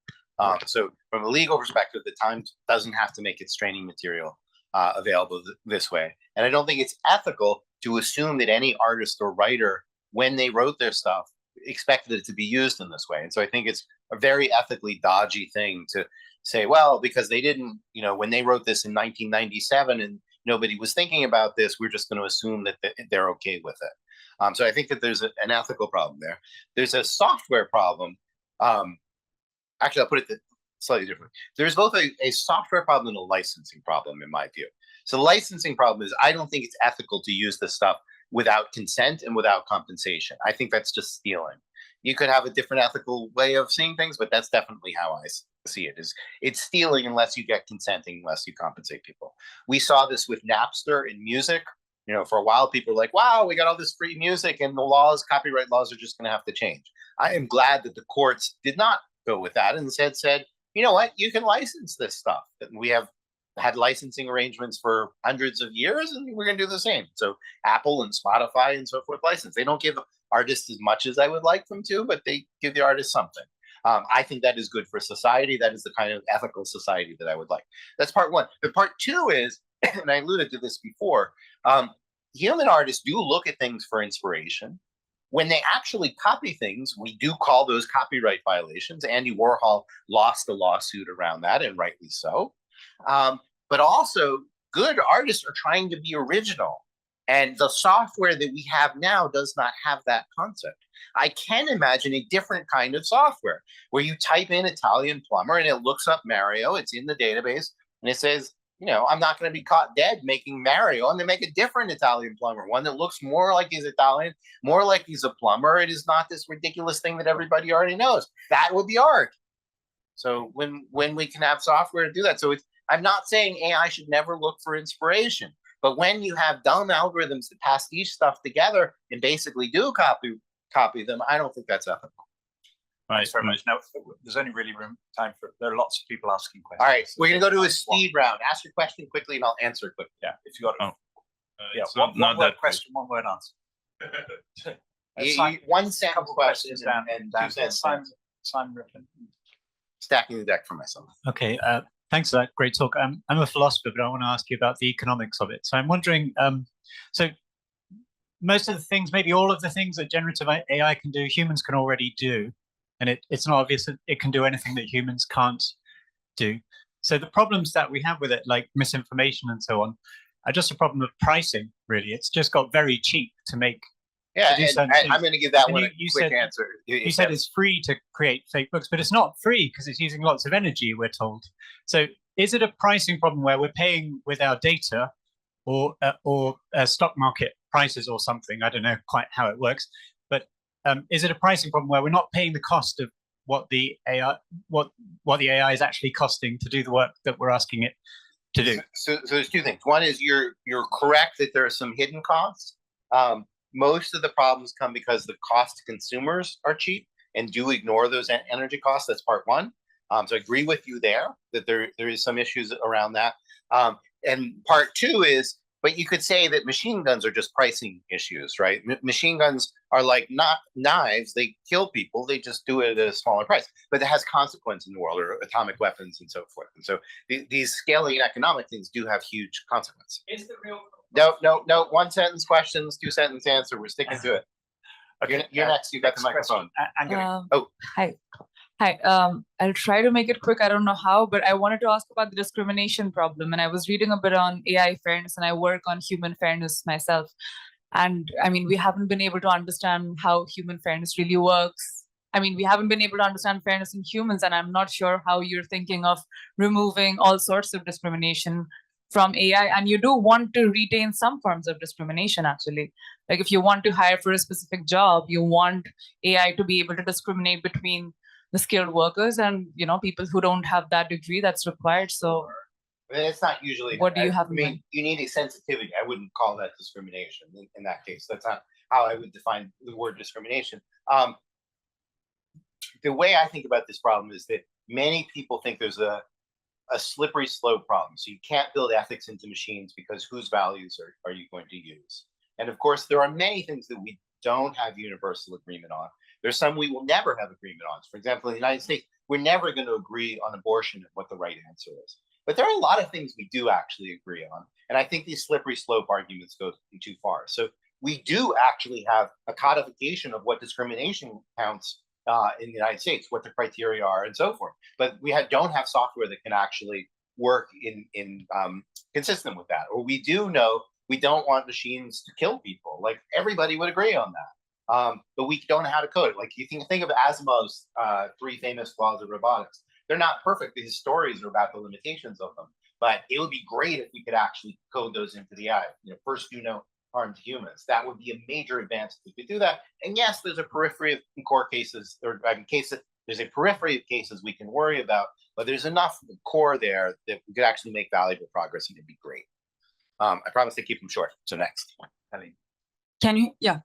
So from a legal perspective, the Times doesn't have to make its training material available this way. And I don't think it's ethical to assume that any artist or writer, when they wrote their stuff, expected it to be used in this way. And so I think it's a very ethically dodgy thing to say, well, because they didn't, when they wrote this in 1997 and nobody was thinking about this, we're just going to assume that they're okay with it. So I think that there's an ethical problem there. There's a software problem. Actually, I'll put it slightly differently. There's both a software problem and a licensing problem, in my view. So the licensing problem is I don't think it's ethical to use this stuff without consent and without compensation. I think that's just stealing. You could have a different ethical way of seeing things, but that's definitely how I see it. It's stealing unless you get consenting, unless you compensate people. We saw this with Napster in music. For a while, people were like, wow, we got all this free music, and the copyright laws are just going to have to change. I am glad that the courts did not go with that and instead said, you know what, you can license this stuff. And we have had licensing arrangements for hundreds of years, and we're going to do the same. So Apple and Spotify and so forth license. They don't give artists as much as I would like them to, but they give the artists something. I think that is good for society. That is the kind of ethical society that I would like. That's part one. But part two is, and I alluded to this before, human artists do look at things for inspiration. When they actually copy things, we do call those copyright violations. Andy Warhol lost a lawsuit around that, and rightly so. But also, good artists are trying to be original. And the software that we have now does not have that concept. I can imagine a different kind of software where you type in Italian plumber and it looks up Mario. It's in the database and it says, I'm not going to be caught dead making Mario. And they make a different Italian plumber, one that looks more like he's Italian, more like he's a plumber. It is not this ridiculous thing that everybody already knows. That would be art. So when we can have software to do that. So I'm not saying AI should never look for inspiration. But when you have dumb algorithms that pass each stuff together and basically do copy them, I don't think that's ethical. Thanks very much. Now, there's only really time for, there are lots of people asking questions. All right, we're going to go to a speed round. Ask your question quickly and I'll answer it quickly. Yeah, if you got it. So one word question, one word answer. One sentence questions and 2 cents. Simon Rippon. Stacking the deck for myself. Okay, thanks for that great talk. I'm a philosopher, but I want to ask you about the economics of it. So I'm wondering, so most of the things, maybe all of the things that generative AI can do, humans can already do. And it's not obvious that it can do anything that humans can't do. So the problems that we have with it, like misinformation and so on, are just a problem of pricing, really. It's just got very cheap to make. Yeah, and I'm going to give that one a quick answer. You said it's free to create fake books, but it's not free because it's using lots of energy, we're told. So is it a pricing problem where we're paying with our data or stock market prices or something? I don't know quite how it works, but is it a pricing problem where we're not paying the cost of what the AI is actually costing to do the work that we're asking it to do? So there's 2 things. One is you're correct that there are some hidden costs. Most of the problems come because the cost to consumers are cheap and do ignore those energy costs. That's part one. So I agree with you there that there is some issues around that. And part two is but you could say that machine guns are just pricing issues, right? Machine guns are like not knives. They kill people. They just do it at a smaller price, but it has consequence in the world, or atomic weapons and so forth. And so these scaling and economic things do have huge consequence. Is the real No. One sentence questions, 2 sentence answer. We're sticking to it. Okay, you're next. You got the microphone. Hi. I'll try to make it quick. I don't know how, but I wanted to ask about the discrimination problem. And I was reading a bit on AI fairness, and I work on human fairness myself. And I mean, we haven't been able to understand how human fairness really works. I mean, we haven't been able to understand fairness in humans, and I'm not sure how you're thinking of removing all sorts of discrimination from AI. And you do want to retain some forms of discrimination, actually. Like if you want to hire for a specific job, you want AI to be able to discriminate between the skilled workers and people who don't have that degree that's required. So I mean, it's not usually. What do you have I in mean, mind? you need a sensitivity. I wouldn't call that discrimination in that case. That's not how I would define the word discrimination. The way I think about this problem is that many people think there's a slippery slope problem. So you can't build ethics into machines because whose values are you going to use? And of course, there are many things that we don't have universal agreement on. There's some we will never have agreement on. For example, in the United States, we're never going to agree on abortion and what the right answer is. But there are a lot of things we do actually agree on. And I think these slippery slope arguments go too far. So we do actually have a codification of what discrimination counts in the United States, what the criteria are and so forth. But we don't have software that can actually work in consistent with that. Or we do know we don't want machines to kill people. Like everybody would agree on that. But we don't know how to code it. Like you can think of Asimov's 3 famous laws of robotics. They're not perfect. His stories are about the limitations of them. But it would be great if we could actually code those into the AI. First do no harm to humans. That would be a major advance if we could do that. And yes, there's a periphery of core cases, or there's a periphery of cases we can worry about. But there's enough core there that we could actually make valuable progress, and it'd be great. I promise to keep them short. So next, Can you? Yeah.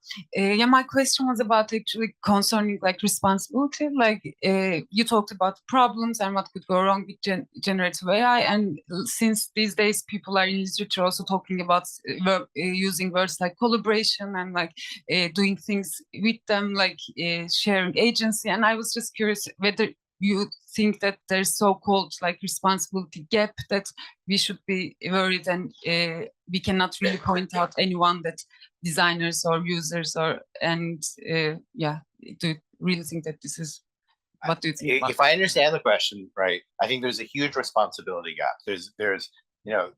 My question was about actually concerning like responsibility. Like you talked about problems and what could go wrong with generative AI. And since these days people are in literature also talking about using words like collaboration and like doing things with them, like sharing agency. And I was just curious whether you think that there's so-called like responsibility gap that we should be worried, and we cannot really point out anyone that designers or users do you really think that this is, what do you think about if I understand the question right, I think there's a huge responsibility gap. There's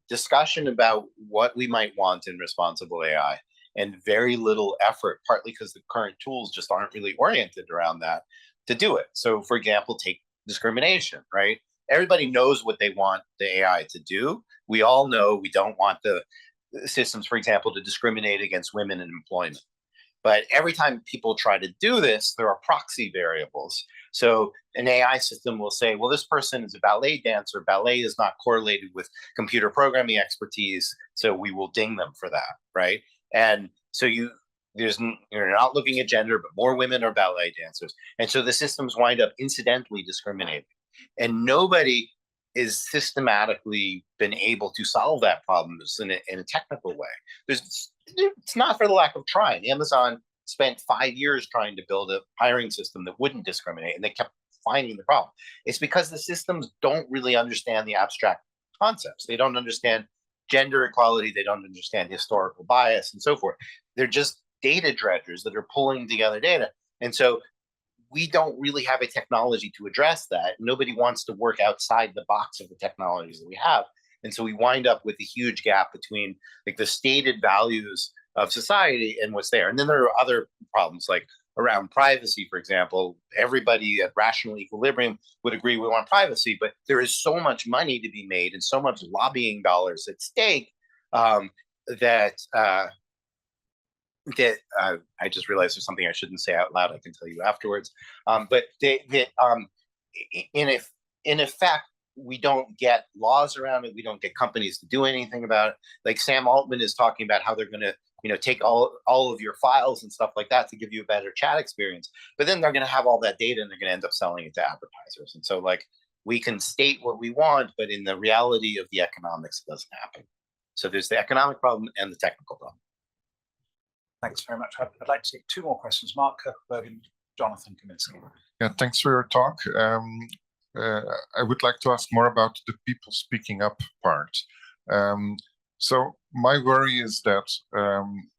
discussion about what we might want in responsible AI and very little effort, partly because the current tools just aren't really oriented around that to do it. So for example, take discrimination, right? Everybody knows what they want the AI to do. We all know we don't want the systems, for example, to discriminate against women in employment. But every time people try to do this, there are proxy variables. So an AI system will say, well, this person is a ballet dancer. Ballet is not correlated with computer programming expertise, so we will ding them for that, right? And so you're not looking at gender, but more women are ballet dancers. And so the systems wind up incidentally discriminating. And nobody is systematically been able to solve that problem in a technical way. It's not for the lack of trying. Amazon spent 5 years trying to build a hiring system that wouldn't discriminate, and they kept finding the problem. It's because the systems don't really understand the abstract concepts. They don't understand gender equality. They don't understand historical bias and so forth. They're just data dredgers that are pulling together data. And so we don't really have a technology to address that. Nobody wants to work outside the box of the technologies that we have. And so we wind up with a huge gap between like the stated values of society and what's there. And then there are other problems like around privacy, for example. Everybody at rational equilibrium would agree we want privacy, but there is so much money to be made and so much lobbying dollars at stake that I just realized there's something I shouldn't say out loud. I can tell you afterwards. But in effect, we don't get laws around it. We don't get companies to do anything about it. Like Sam Altman is talking about how they're going to, take all of your files and stuff like that to give you a better chat experience. But then they're going to have all that data and they're going to end up selling it to advertisers. And so like we can state what we want, but in the reality of the economics, it doesn't happen. So there's the economic problem and the technical problem. Thanks very much. I'd like to take two more questions. Mark Kirkberg and Jonathan Kaminsky. Yeah, thanks for your talk. I would like to ask more about the people speaking up part. So my worry is that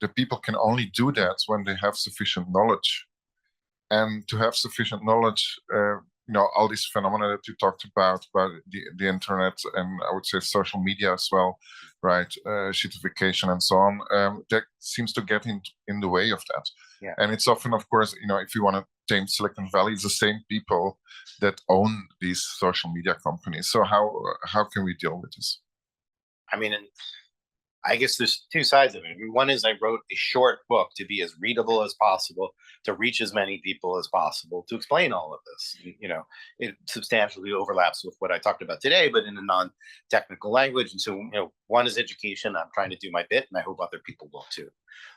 the people can only do that when they have sufficient knowledge. And to have sufficient knowledge, all these phenomena that you talked about the internet, and I would say social media as well, right? Shitification and so on, that seems to get in the way of that. Yeah. And it's often, of course, if you want to tame Silicon Valley, it's the same people that own these social media companies. So how can we deal with this? I mean, I guess there's two sides of it. I mean, one is I wrote a short book to be as readable as possible, to reach as many people as possible, to explain all of this. It substantially overlaps with what I talked about today, but in a non-technical language. And so, one is education. I'm trying to do my bit, and I hope other people will too.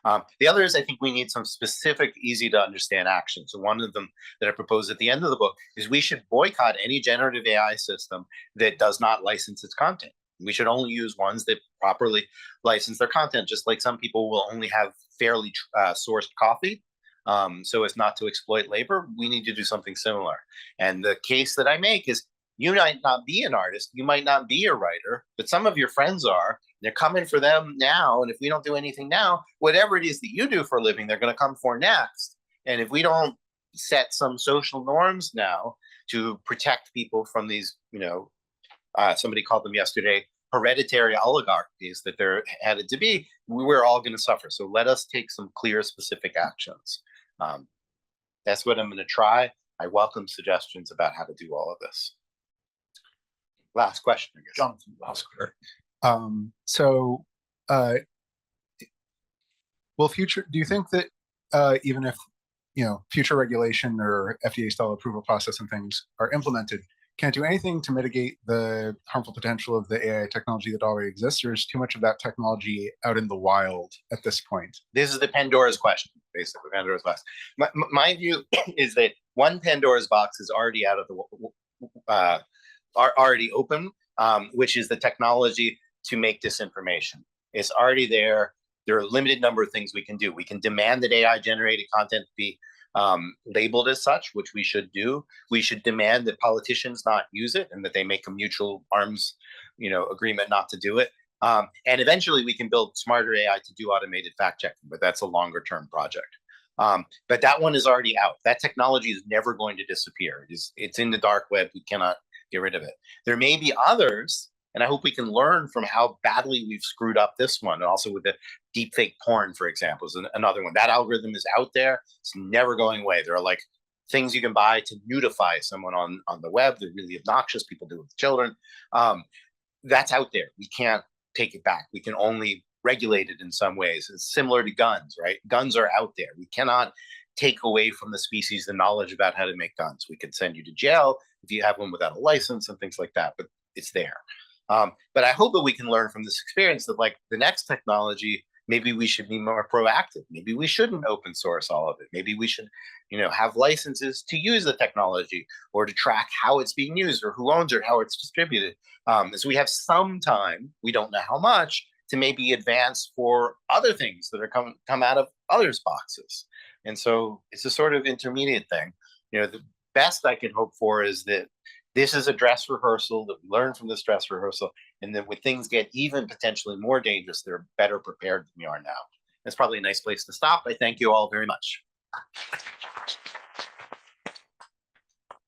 The other is I think we need some specific, easy to understand action. So one of them that I propose at the end of the book is we should boycott any generative AI system that does not license its content. We should only use ones that properly license their content, just like some people will only have fairly sourced coffee so as not to exploit labor. We need to do something similar. And the case that I make is you might not be an artist, you might not be a writer, but some of your friends are. They're coming for them now. And if we don't do anything now, whatever it is that you do for a living, they're going to come for next. And if we don't set some social norms now to protect people from these, somebody called them yesterday, hereditary oligarchies that they're headed to be, we're all going to suffer. So let us take some clear, specific actions. That's what I'm going to try. I welcome suggestions about how to do all of this. Last question, I guess. Jonathan, last question. Do you think that even if future regulation or FDA style approval process and things are implemented, can't do anything to mitigate the harmful potential of the AI technology that already exists, or is too much of that technology out in the wild at this point? This is the Pandora's question, basically, Pandora's box. My view is that one Pandora's box is already out of the, already open, which is the technology to make disinformation. It's already there. There are a limited number of things we can do. We can demand that AI-generated content be labeled as such, which we should do. We should demand that politicians not use it and that they make a mutual arms, agreement not to do it. And eventually we can build smarter AI to do automated fact checking, but that's a longer term project. But that one is already out. That technology is never going to disappear. It's in the dark web. We cannot get rid of it. There may be others, and I hope we can learn from how badly we've screwed up this one. And also with the deepfake porn, for example, is another one. That algorithm is out there. It's never going away. There are like things you can buy to nudify someone on the web. They're really obnoxious. People do it with children. That's out there. We can't take it back. We can only regulate it in some ways. It's similar to guns, right? Guns are out there. We cannot take away from the species the knowledge about how to make guns. We could send you to jail if you have one without a license and things like that, but it's there. But I hope that we can learn from this experience that like the next technology, maybe we should be more proactive. Maybe we shouldn't open source all of it. Maybe we should, have licenses to use the technology or to track how it's being used or who owns it, how it's distributed. So we have some time, we don't know how much, to maybe advance for other things that are come out of others' boxes. And so it's a sort of intermediate thing. The best I can hope for is that this is a dress rehearsal, that we learn from this dress rehearsal, and then when things get even potentially more dangerous, they're better prepared than we are now. That's probably a nice place to stop. I thank you all very much.